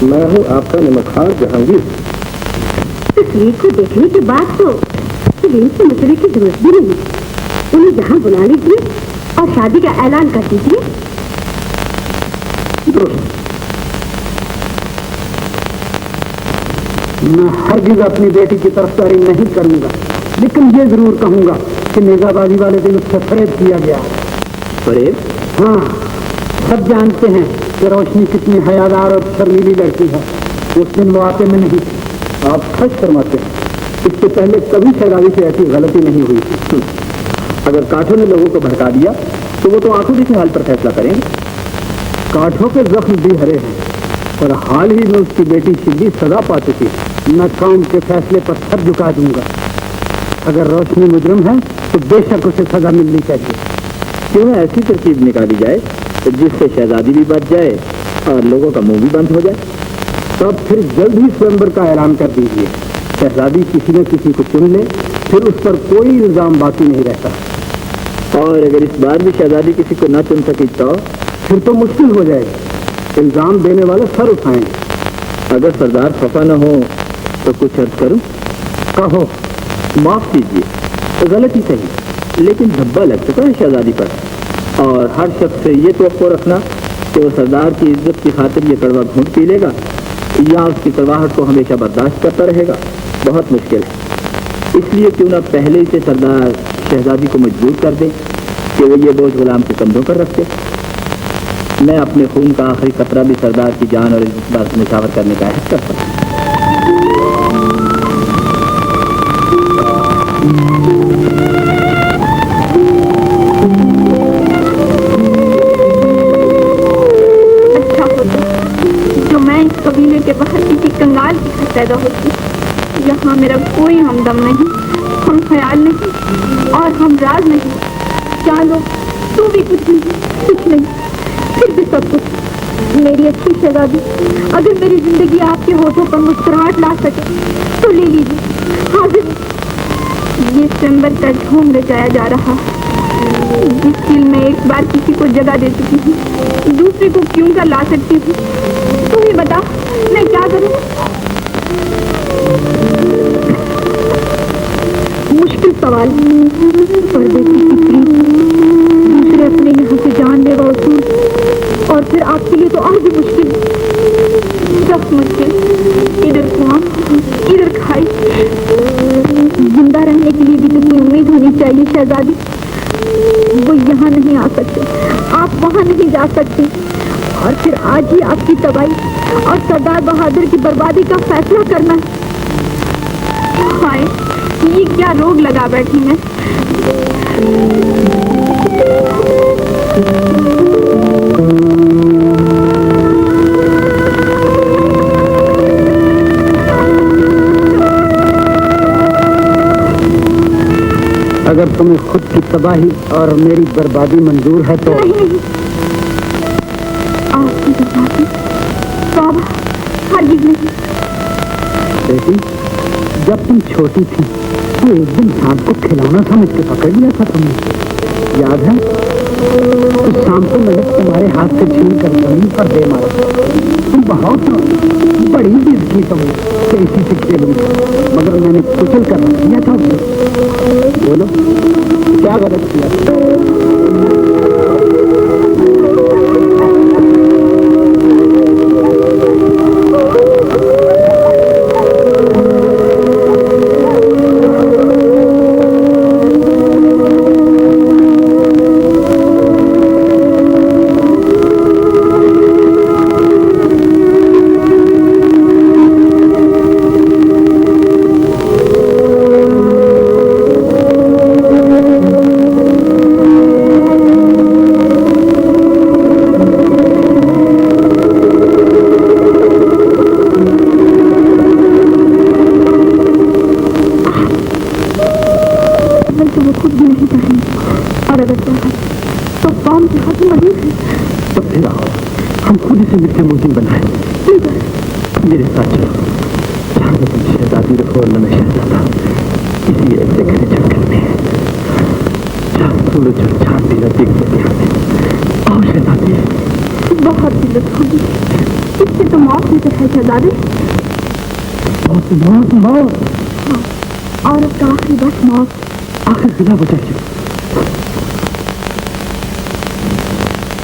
मैं हूँ आपका नमकखार जहांगीर। तस्वीर को देखने के बाद तो सलीम से मसले की जरूरत भी नहीं। उन्हें जहाँ बुला लीजिए और शादी का ऐलान कर दीजिए। मैं हरगिज़ अपनी बेटी की तरफदारी नहीं करूंगा, लेकिन ये जरूर कहूंगा कि नेजाबाजी वाले दिन उससे फरेब किया गया। फरेब? हाँ, सब जानते हैं कि रोशनी कितनी हयादार और शर्मीली लड़की है। उस दिन वो आते में नहीं, आप सच फरमाते हैं। اس سے پہلے کبھی شہزادی سے ایسی غلطی نہیں ہوئی تھی. اگر کاٹھوں نے لوگوں کو بھڑکا دیا تو وہ تو آنکھوں کے حال پر فیصلہ کریں گے. کاٹھوں کے زخم بھی ہرے ہیں اور حال ہی میں اس کی بیٹی شبلی سزا پا چکی. میں قوم کے فیصلے پر سر جھکا دوں گا. اگر روشنی مجرم ہے تو بے شک اسے سزا ملنی چاہیے. کیوں نہ ایسی ترکیب نکالی جائے جس سے شہزادی بھی بچ جائے اور لوگوں کا منہ بھی بند ہو جائے. تب پھر جلد ہی سوئمبر کا اعلان کر دیجیے. شہزادی کسی نہ کسی کو چن لے, پھر اس پر کوئی الزام باقی نہیں رہتا. اور اگر اس بار بھی شہزادی کسی کو نہ چن سکی تو پھر تو مشکل ہو جائے گی. الزام دینے والے سر اٹھائیں گے. اگر سردار خفا نہ ہو تو کچھ عرض کروں؟ کہو. معاف کیجیے, غلطی صحیح لیکن دھبا لگ چکا ہے شہزادی پر, اور ہر شخص سے یہ توقع رکھنا کہ وہ سردار کی عزت کی خاطر یہ کڑوا گھونٹ پی لے گا یا اس کی کڑواہٹ کو ہمیشہ برداشت کرتا رہے گا بہت مشکل ہے. اس لیے کیوں نہ پہلے ہی سے سردار شہزادی کو مجبور کر دیں کہ وہ یہ بوجھ غلام کے کندھوں پر رکھتے. میں اپنے خون کا آخری قطرہ بھی سردار کی جان اور عزت پر نچھاور کرنے کا عہد کرتا ہوں. اچھا ہوتا جو میں اس قبیلے کے باہر کسی کنگال کی گھر پیدا ہوتی. یہاں میرا کوئی ہمدم نہیں, ہم خیال نہیں اور ہم راز نہیں. چلو تو بھی کچھ نہیں, پھر بھی سب کچھ. میری اچھی شہزادی, اگر میری زندگی آپ کے ہونٹوں پر مسکراہٹ لا سکے تو لے لیجیے. حاضر یہ سوئمبر کا جھوم رچایا جا رہا, جس دل میں ایک بار کسی کو جگہ دے چکی ہوں دوسرے کو کیوں کر لا سکتی ہوں. تو ہی بتا میں کیا کروں. مشکل سوال. پردے کی فکری, دوسرے اپنے یہاں سے جان لیوا اصول, اور پھر آپ کے لیے تو اور بھی مشکل, سخت مشکل. ادھر کنواں ادھر کھائی. زندہ رہنے کے لیے بھی تو کوئی امید ہونی چاہیے شہزادی. وہ یہاں نہیں آ سکتے, آپ وہاں نہیں جا سکتے, اور پھر آج ہی آپ کی تباہی اور سردار بہادر کی بربادی کا فیصلہ کرنا ہے. ہائے, یہ کیا روگ لگا بیٹھی میں. اگر تمہیں خود کی تباہی اور میری بربادی منظور ہے تو نہیں, آپ کی بربادی توبہ ہرگز نہیں. بیٹی, جب تم چھوٹی تھی تو ایک دن سانپ کو کھلونا سمجھ کے پکڑ لیا تھا تم نے, یاد ہے؟ اس سانپ کو میں نے تمہارے ہاتھ سے چھین کر زمین پر دے مارا. تم بہت بڑی ضد کی تم نے کہ اسی سے کھیلوں, مگر میں نے کچل کر رکھ دیا تھا اسے. بولو کیا غلط کیا؟ ہم خود اسے مل کے ممکن بنائیں. میرے ساتھ چلو. شہزادی رکھو اور میں شہزادہ اسی ایک جگہ سے چل کرتے ہیں. سورج اور چاند بھی نزدیک ہوتے ہیں. اور شہزادی بہت دلت ہوگی, اس سے تو موت میں ہے شہزادی. موت موت موت, ہاں, عورت کا آخری بس موت. آخر بنا بچا کیوں؟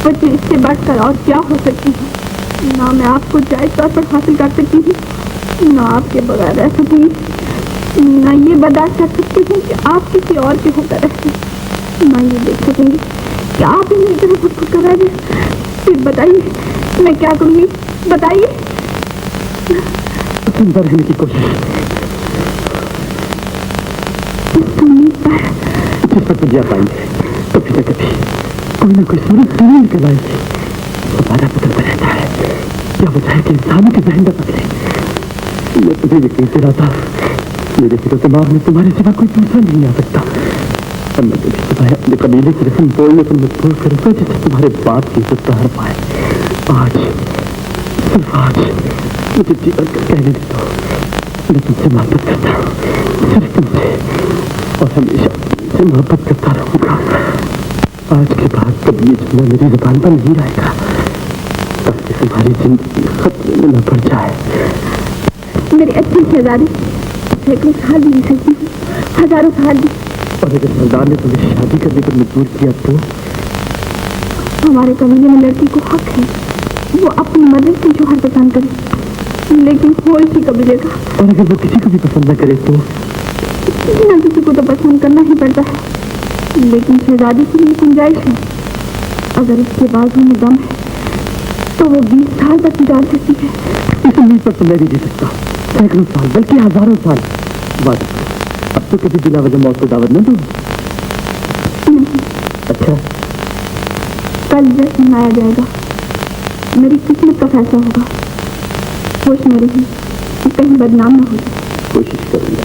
بچے اس سے بڑھ کر اور کیا ہو سکتی ہے. نہ میں آپ کو جائز طور پر حاصل کر سکتی ہوں, نہ آپ کے بغیر رہ سکتی ہوں, نہ یہ برداشت کر سکتی ہوں کہ آپ کسی اور کے ہو کر رہتے, نہ یہ دیکھ سکوں گی کہ آپ میری طرح خود کو کر رہے ہیں. پھر بتائیے میں کیا کروں گی, بتائیے. زندہ رہنے کی کوشش, इस उम्मीद पर जिस पर तुझे पाएंगे कभी न कभी कोई ना कोई सूरत जरूर निकल आएगी। हमारा बदलता रहता है, क्या वजह है कि इंसानों के जहन न बदले। मैं तुझे यकीन से रहा था, मेरे दिलो दिमाग में तुम्हारे सिवा कोई दूसरा नहीं आ सकता। और मैं तुझे सिवाय अपने कबीले की रस्म बोलने पर मजबूर करूंगा जिससे तुम्हारे बाप की इज्जत हार पाए। आज सिर्फ आज मुझे जीवन कर कहने दे दो, मैं तुमसे मोहब्बत करता हूँ, सिर्फ तुमसे, और हमेशा तुमसे मोहब्बत करता रहूंगा। आज के बाद कभी ये जुमला मेरी जुबान पर नहीं आएगा, ताकि तुम्हारी जिंदगी खतरे में न पड़ जाए। मेरी अच्छी शहजादी, सैकड़ों साल भी सकती हूँ, हजारों साल भी। और अगर सरदार ने तुम्हें शादी करने पर मजबूर किया तो? हमारे कबीले में लड़की को हक है वो अपनी मर्जी से जोहर पसंद करे, लेकिन वो इसी कबीले का। और अगर वो किसी को भी पसंद न करे तो? किसी न किसी को तो पसंद करना ही पड़ता है, लेकिन शहजादी के लिए गुंजाइश है। अगर इसके बाजू में दम है तो वो 20 साल तक गुजार सकती है। इस उम्मीद पर तो मैं भी जी सकता हूँ, सैकड़ों साल बल्कि हजारों साल। बस अब तो कभी बिना वजह मौत को दावत न दो। अच्छा, कल जश्न मनाया जाएगा, मेरी किस्मत का फैसला होगा। होश में रही, कहीं बदनाम न हो जाए। कोशिश करूंगा।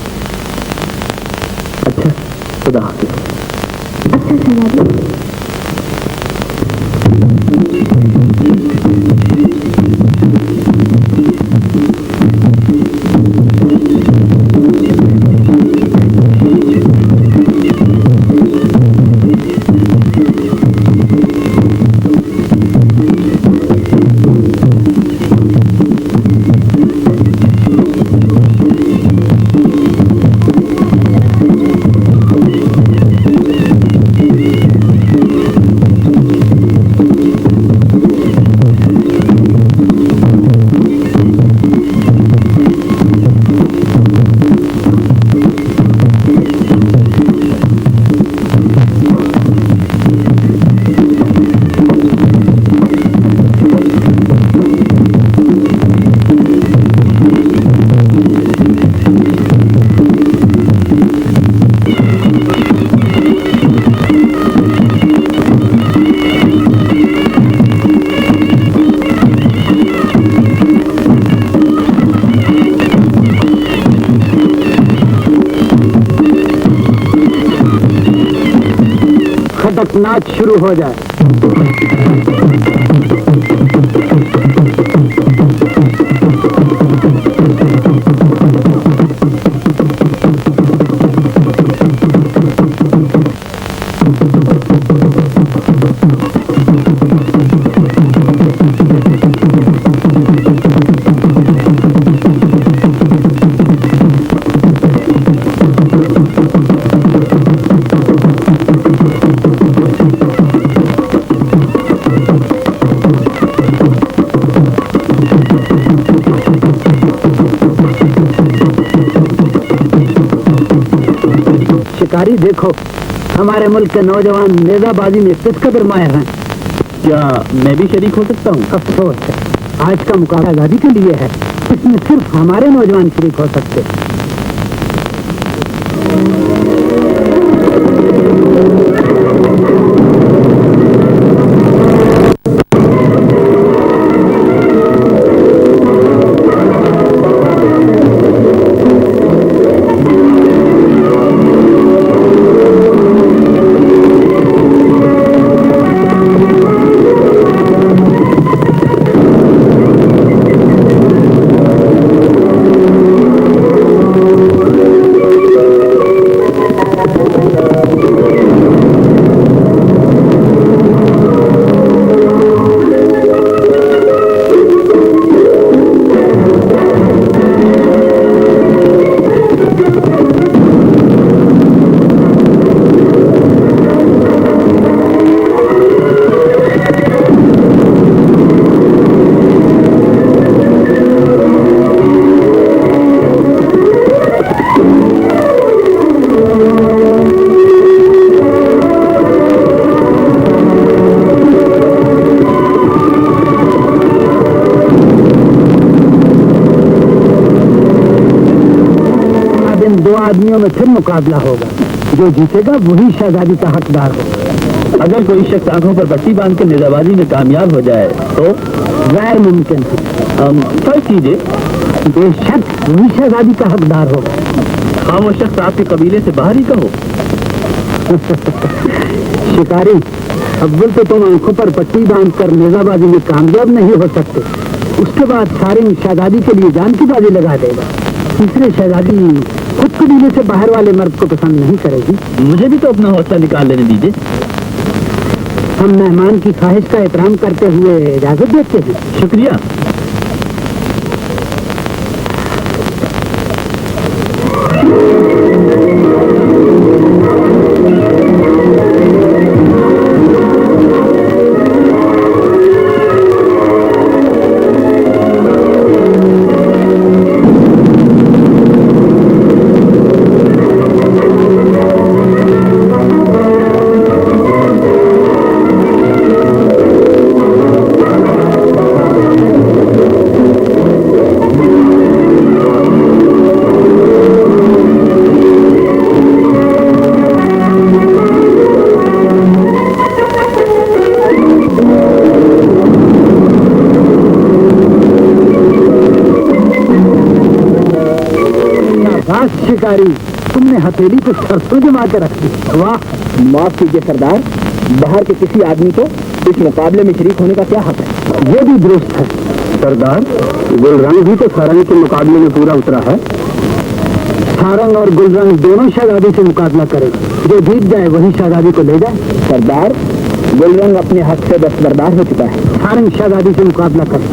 अच्छा, खुदा हाफिज़। अच्छा शहजादी। नाच शुरू हो जाए। शिकारी देखो, हमारे मुल्क के नौजवान नेजाबाजी में किस कदर माहिर हैं। क्या मैं भी शरीक हो सकता हूँ? अफसोस है, आज का मुकाबला आजादी के लिए है, इसमें सिर्फ हमारे नौजवान शरीक हो सकते। में फिर मुकाबला होगा। जो जीतेगा वही शहजादी का हकदार होगा। अगर कोई शख्स आंखों पर पट्टी बांध कर निजाबाजी में कामयाब हो जाए तो गैर मुमकिन है। फर्ज कीजिए बेशक वही शहजादी का हकदार होगा। हाँ, वो शख्स आपके कबीले से बाहर ही का हो। शिकारी, अव्वल तो तुम आंखों पर पट्टी बांध कर नेजाबाजी में कामयाब नहीं हो सकते, उसके बाद सारे शहजादी के लिए जान की बाजी लगा देगा। तीसरे शहजादी खुद कबीले से बाहर वाले मर्द को पसंद नहीं करेगी। मुझे भी तो अपना हौसला निकाल लेने दीजिए। हम मेहमान की ख्वाहिश का एहतराम करते हुए इजाजत देते हैं। शुक्रिया। शिकारी, तुमने हथेली पे सरसों जमा के रख दी। वाह! माफ कीजिए सरदार, बाहर के किसी आदमी को इस मुकाबले में शरीक होने का क्या हक है? ये भी दुरुस्त है सरदार। गुलरंग भी तो सारंग के मुकाबले में पूरा उतरा है। सारंग और गुलरंग दोनों शहजादी से मुकाबला करेगा। जो जीत जाए वही शहजादी को ले जाए। सरदार, गुलरंग अपने हक से दस्तबरदार हो चुका है। सारंग शहजादी से मुकाबला करे।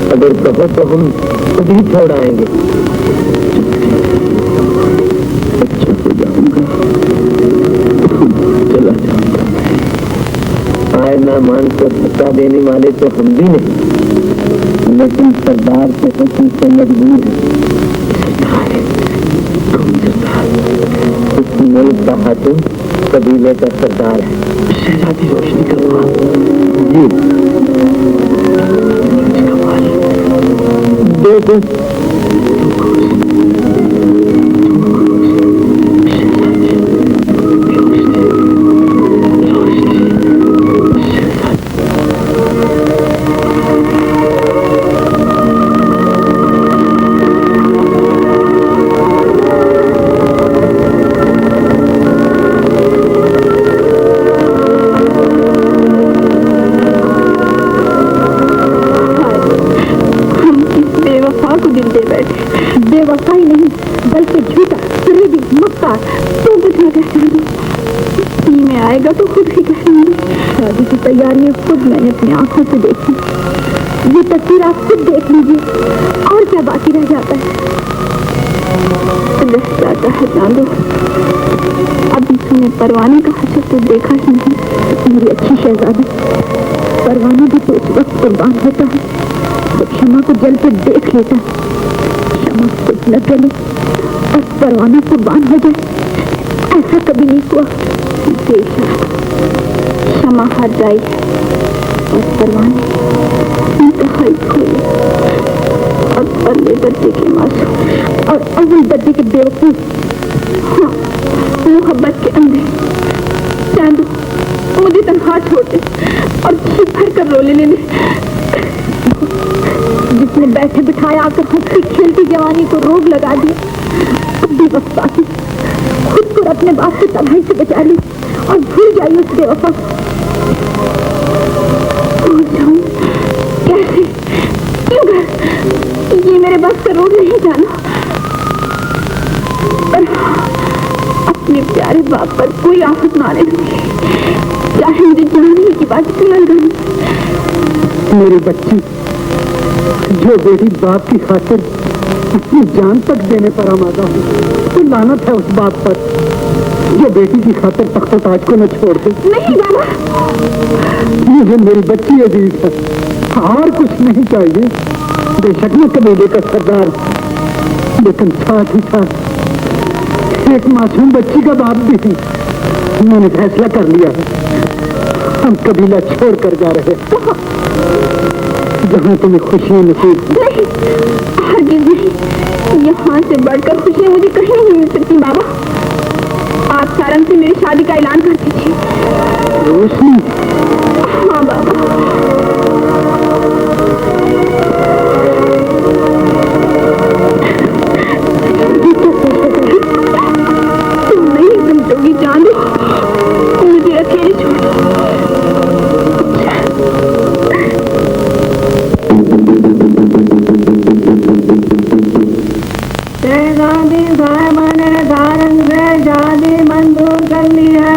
अगर कहो तो हम खुद ही छोड़ आएंगे। अच्छा हो जाऊंगा, चला जाऊंगा। आए मेहमान को धक्का देने वाले तो हम भी नहीं, लेकिन सरदार के हुक्म से मजबूर है। इस मुल्क का हाकिम कबीले का सरदार है। शहजादी रोशनी का जी देखो तो कुछ न कह दूँ, सी में आएगा तो खुद ही कह दूँगी। शादी की तैयारियां खुद मैंने अपनी आंखों से देखी। ये तस्वीर आप खुद देख लीजिए, और क्या बाकी रह जाता है? रह जाता है चांदो, अभी तुमने परवाने का हशर तो देखा ही नहीं। मेरी अच्छी शहजादी, परवाना भी तो उस वक्त कुर्बान होता है जब क्षमा को जल पर देख लेता है। क्षमा खुद न जले और परवाना कुर्बान हो जाए, ऐसा कभी नहीं हुआ। देखा, क्षमा हार जाए और परवाने इंतहाई खोले और पल्ले दर्जे के मासूम और अव्वल दर्जे के बेवकूफ, हाँ, मोहब्बत के अंधे। चांदू, मुझे तन्हा छोड़ दे और जी भर कर रो लेने दे। जिसने बैठे बिठाए आकर हंसती खेलती जवानी को रोग लगा दिया, अब भी वक्त बाकी। खुद को अपने बाप की तबाही से बचा ली और भूल जाइए उस बेवफा। भूल जाऊं कैसे, क्यों कर? ये मेरे बस का रोग नहीं जाना। पर अपने प्यारे बाप पर कोई आफत ना आने दूंगी, चाहे मुझे जानने की बात क्यों न करनी। मेरी बच्ची, जो बेटी बाप की खातिर अपनी जान तक देने पर आमादा हो, तो लानत है उस बाप पर जो बेटी की खातिर तख्त ताज को न छोड़ दे। नहीं बाबा, मुझे मेरी बच्ची अजीज है, और कुछ नहीं चाहिए। बेशक मैं कबीले का सरदार, लेकिन साथ ही साथ एक मासूम बच्ची का बाप भी हूँ। मैंने फैसला कर लिया है, हम कबीला छोड़ कर जा रहे हैं जहाँ तुम्हें खुशियाँ नसीब। नहीं, हरगिज़ नहीं। यहाँ से बढ़कर खुशियाँ मुझे कहीं नहीं मिल सकती बाबा। आप सारंग से मेरी शादी का ऐलान कर दीजिए। रोशनी, हाँ बाबा। तुम नहीं समझोगी चांदू, मुझे अकेले छोड़ो। शहजादी साहिबा ने सारंग से शादी मंजूर कर ली है।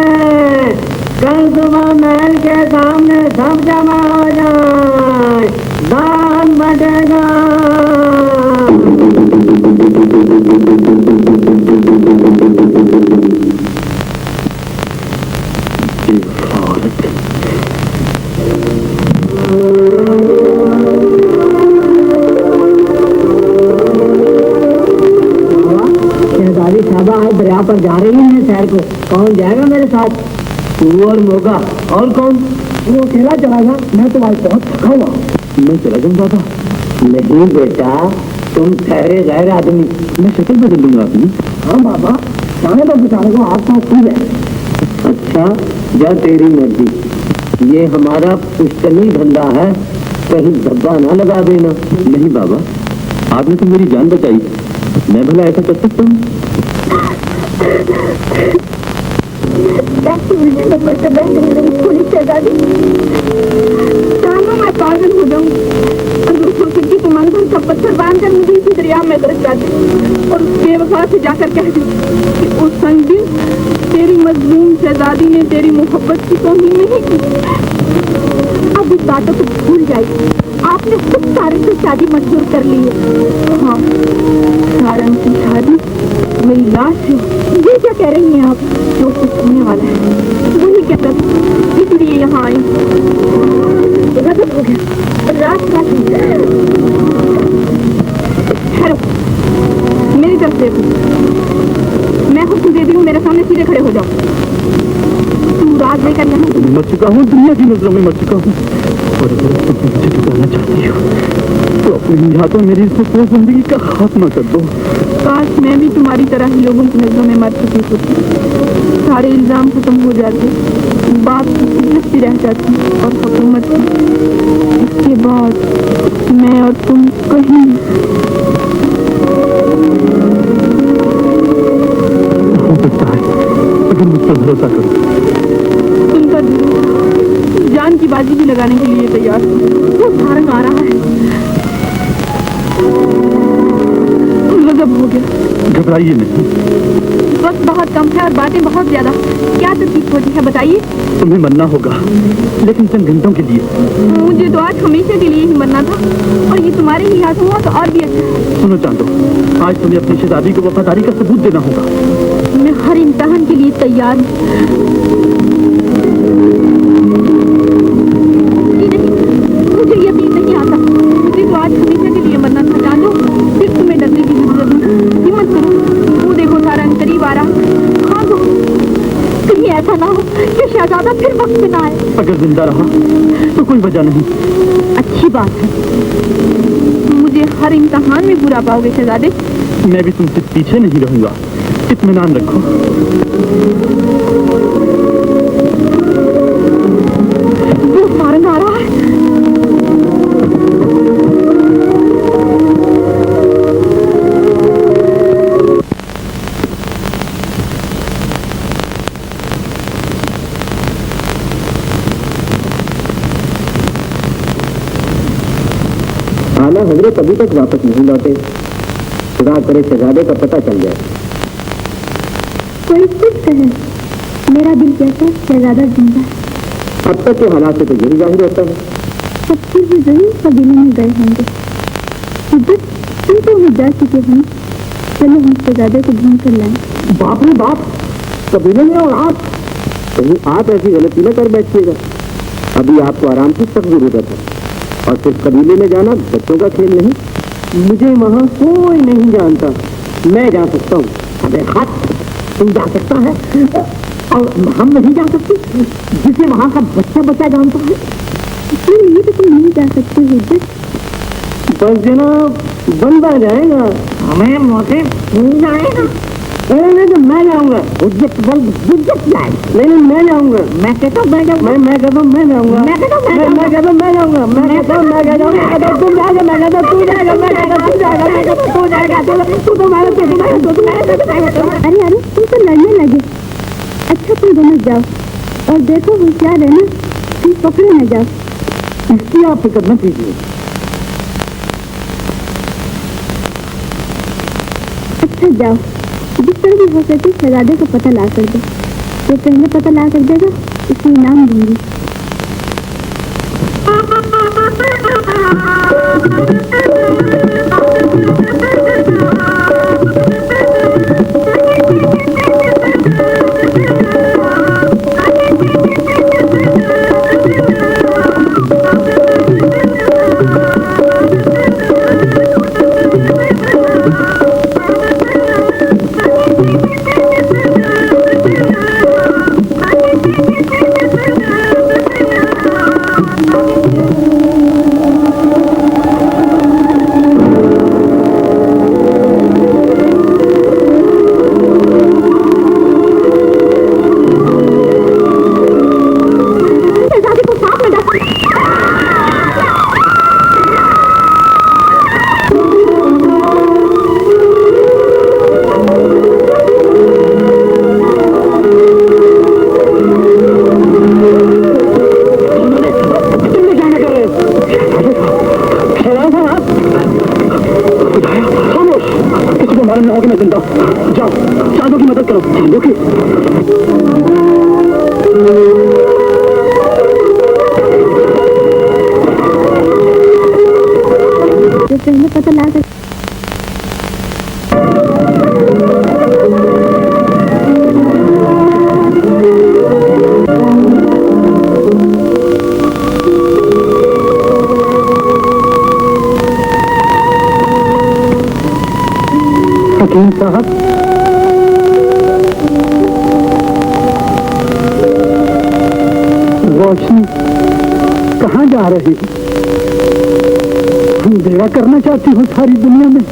कल सुबह महल के सामने सब जमा हो जाए, दान बटेगा। शहजादी साहबा आज दरिया पर जा रही हैं सैर को। कौन जाएगा मेरे साथ? तू और मोगा। और कौन? वो अकेला चलाएगा, मैं तो आज बहुत थका हुआ। मैं चला जाऊँ बाबा? नहीं बेटा, तुम ठहरे गैर आदमी। मैं शक्ल बदल लूंगा अपनी। हाँ बाबा, जाने तो बेचारे को आप पास खुल है। अच्छा, जा तेरी मर्जी। ये हमारा पुश्तनी धंधा है, कहीं धब्बा ना लगा देना। नहीं बाबा, आपने तो मेरी जान बचाई, मैं भला ऐसा कर सकता हूँ? मैं पागल हो जाऊँ तो मन भर सब पत्थर बांध कर मुझे इसी दरिया में दर्ज कर दे और बेवफा से जाकर कह दूँ कि उस संग दिन तेरी मजलूम शहजादी ने तेरी मोहब्बत की तौहीन नहीं की। अब इस बातों को भूल जाइए, आपने खुद सारंग से शादी मंजूर कर ली है। हाँ, सारंग की शादी मेरी लाश है। ये क्या कह रही हैं आप? जो कुछ होने वाला है वही कहता, इसलिए यहाँ आई। गजब हो गया, रात ठहरो, मेरी तरफ देखो। मैं हुक्म दे दी हूँ, मेरे सामने सीधे खड़े हो जाओ। तू रात लेकर यहाँ मर चुका हूँ, दुनिया की नजरों में मर चुका हूँ, और अगर तुम मुझे चुकाना चाहती हो तो अपने हाथों मेरी सुकून जिंदगी का खात्मा कर दो। काश मैं भी तुम्हारी तरह ही लोगों की नजरों में मर चुकी होती, सारे इल्जाम खत्म हो जाते, बाप की इज्जत भी रह जाती और हुकूमत की। इसके बाद मैं और तुम कहीं हो सकता है, अगर मुझ पर भरोसा करो। तुमका जान की बाजी भी लगाने के लिए तैयार हो। वो सारंग आ रहा है। गजब हो गया। घबराइए नहीं, वक्त बहुत कम है और बातें बहुत ज्यादा। क्या तकलीफ होती है बताइए। तुम्हें मरना होगा, लेकिन चंद घंटों के लिए। मुझे तो आज हमेशा के लिए ही मरना था, और ये तुम्हारे ही हाथ हुआ तो और भी अच्छा है। सुनो चांदो, आज तुम्हें अपनी शहजादी को वफादारी का सबूत देना होगा। मैं हर इम्तिहान के लिए तैयार हूँ। मुझे यकीन नहीं आता, मुझे तो आज हमेशा के लिए मरना था। जानो, फिर तुम्हें डरने की जरूरत नहीं। हिम्मत करो, वो देखो सारंग करीब आ रहा है। हाँ तो कहीं ऐसा ना हो कि शहजादा फिर वक्त में ना आए। अगर जिंदा रहा तो कोई वजह नहीं। अच्छी बात है, मुझे हर इम्तिहान में बुरा पाओगे शहजादे। मैं भी तुमसे पीछे नहीं रहूंगा, इत्मीनान रखो। वो सारंग आ रहा है। आला हजरत अभी तक वापस नहीं लौटे। खुदा करे शहजादे का पता चल जाए। कोई कुछ कहे, मेरा दिल कहता है शहजादा जिंदा है। अब तक के हालात से तो यही जाहिर होता है। सब फिर भी जरूर कबीले में गए होंगे। इज्जत तुम तो हमें जा चुके हैं। चलो हम शहजादे को ढूंढ कर लाएं। बाप रे बाप, कबीले में और आप कहीं आप ऐसी गलती न कर बैठिएगा। अभी आपको आराम की सख्त जरूरत है, और सिर्फ कबीले में जाना बच्चों का खेल नहीं। मुझे वहाँ कोई नहीं जानता, मैं जा सकता हूँ। अबे हाथ, तुम जा सकता है और हम नहीं जा सकते, जिसे वहाँ का बच्चा बच्चा जानता है। इसलिए तो तुम नहीं जा सकते हो। बस जनाब, बंदा जाएगा, हमें मौके मिल जाएगा। नहीं तो मैं जाऊंगा। उज्जत जाए। नहीं मैं जाऊंगा। मैं कहता हूँ मैं जाऊंगा। मैं कहता हूँ मैं जाऊंगा। मैं कहता हूँ मैं जाऊंगा। मैं जाऊंगा। मैं कहता हूँ मैं कहता हूँ तुम जाएगा। मैं कहता हूँ तू जाएगा। मैं कहता हूँ तू जाएगा। मैं कहता हूँ तू जाएगा। तू तो मेरे अरे अरे तुम तो लड़ने लगे। अच्छा तुम दोनों जाओ, और देखो होशियार रहना तुम पकड़े न जाओ। इसकी आप फिक्र न कीजिए। अच्छा जाओ, जिस तरह भी हो सके शहजादे को पता ला कर दो। जो पहले पता ला कर देगा उसे इनाम दूंगी। पहले पता ला कर हकीम साहब, रोशनी कहाँ जा रही है? अंधेरा करना चाहती हूँ सारी दुनिया में।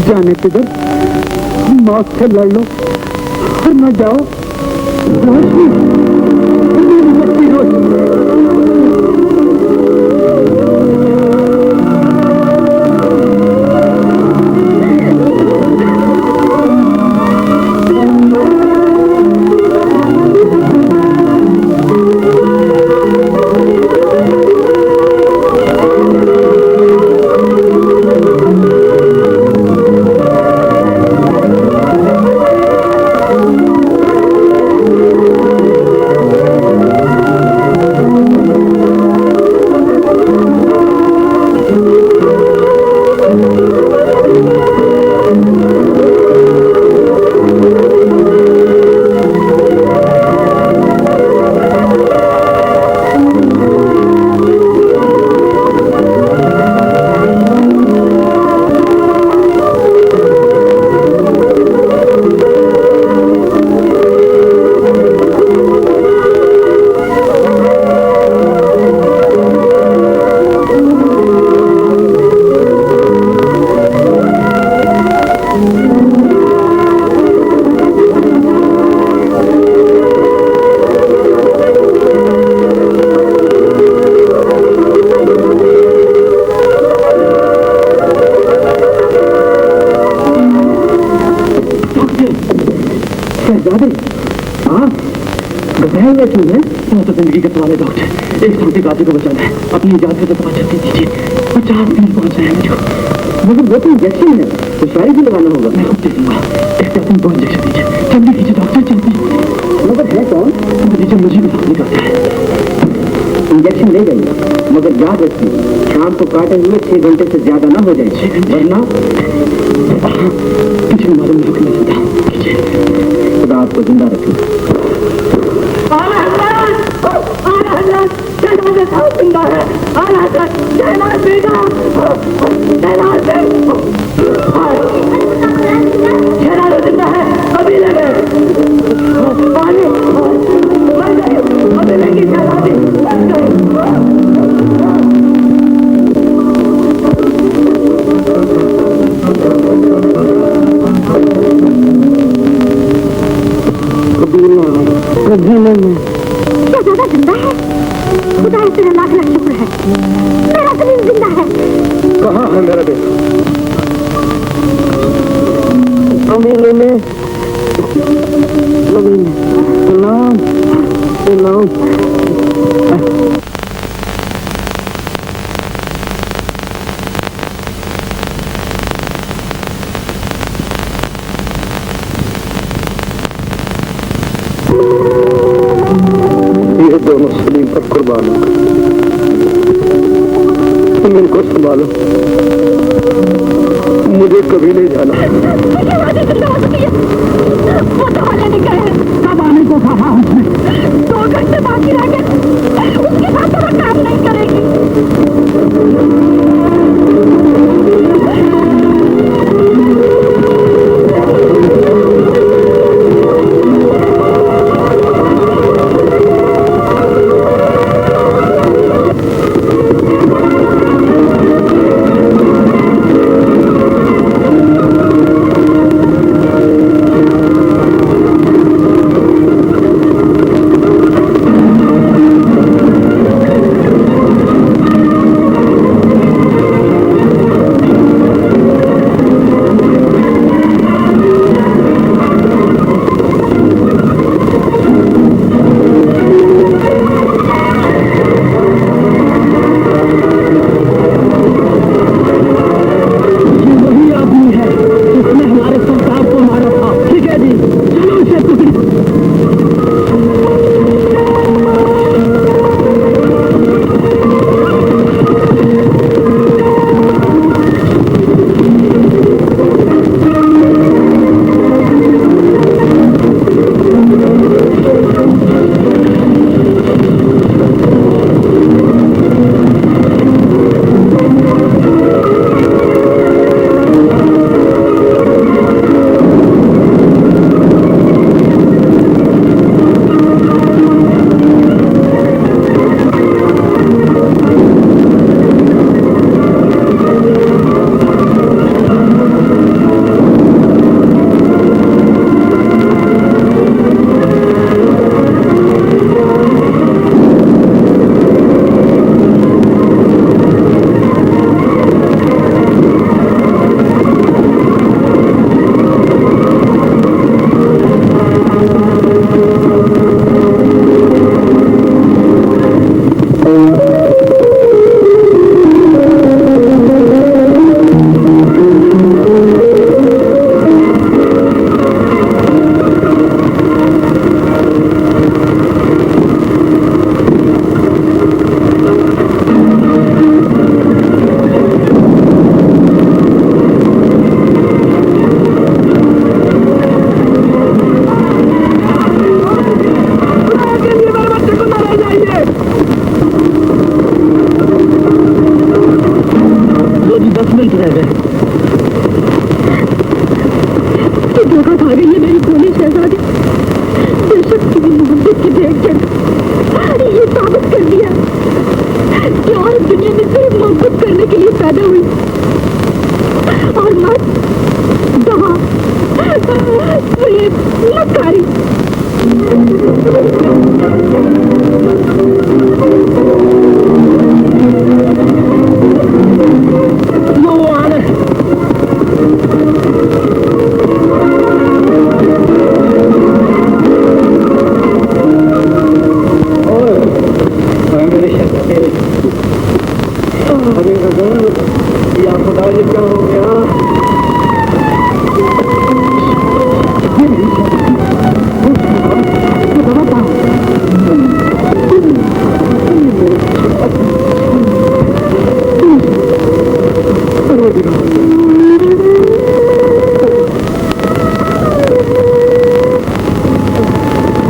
जाने किधर, मौत से लड़ लो और न जाओ। रोशनी, मेरी बच्ची रोशनी। शहजादे आप बताए हुए क्यों हैं? वो तो जिंदगी का सवाल है डॉक्टर, एक साथी गाजी को बचाना है, अपनी जान से तो तवज्जो दे दीजिए, 50 दिन पहुंच रहे हैं मुझको। मगर वो तो इंजेक्शन है, तो शायद ही लगाना होगा। मैं खुद दे दूंगा, एक कैप्टन को इंजेक्शन दीजिए, जल्दी कीजिए डॉक्टर जल्दी। मगर है कौन? दीजिए, मुझे भी साथ नहीं करता है। इंजेक्शन ले जाइए, मगर याद रखिए शाम को काटे हुए 6 घंटे से ज्यादा ना हो जाए, वरना कुछ भी मालूम रुक नहीं सकता। खुदा आपको जिंदा रखे। जिंदा है जिंदा है, अभी लगे पानी अभी लगी ज्यादा जिंदा है। खुदा तेरा लाख लाख शुक्र है, मेरा कलीम जिंदा है। कहाँ है मेरा बेटा? अमीर में सलाम सलाम। ये दोनों सलीम पर कुर्बान हो, तुम इनको संभालो, मुझे कभी नहीं जाना। वो तो हाले नहीं गए, कब आने को कहा उसने? 2 घंटे बाकी रह गए, उसके साथ तो काम नहीं करेगी।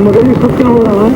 मगर ये सब क्या हो रहा है?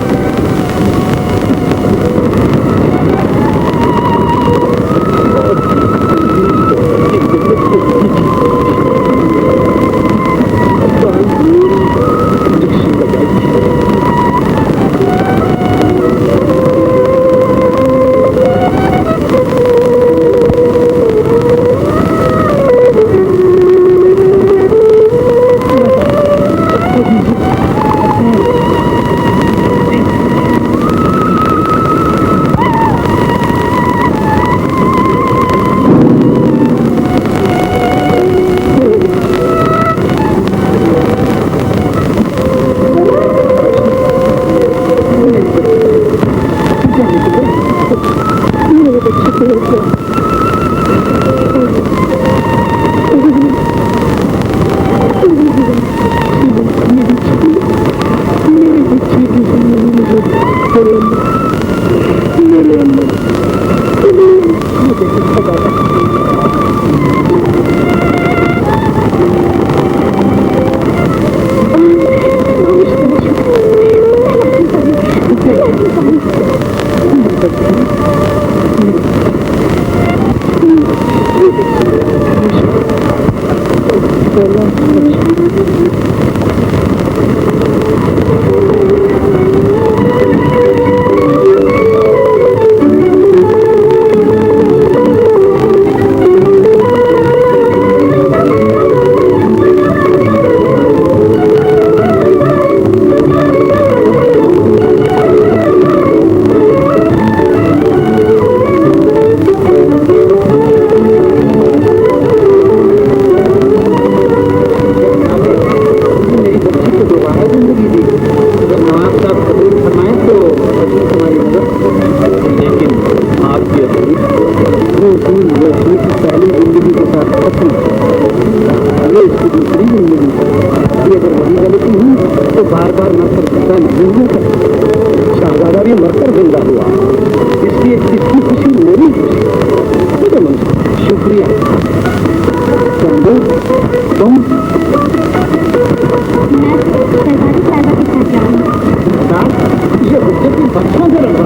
बार बार मरकर जिंदा नहीं हो सकता। शहजादा भी मरकर जिंदा हुआ, इसलिए इसकी खुशी मेरी खुशी। शुक्रिया। चंदू तुम? ये बच्चे की बच्चों से लग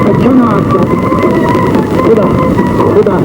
अच्छा ना आपका खुदा खुदा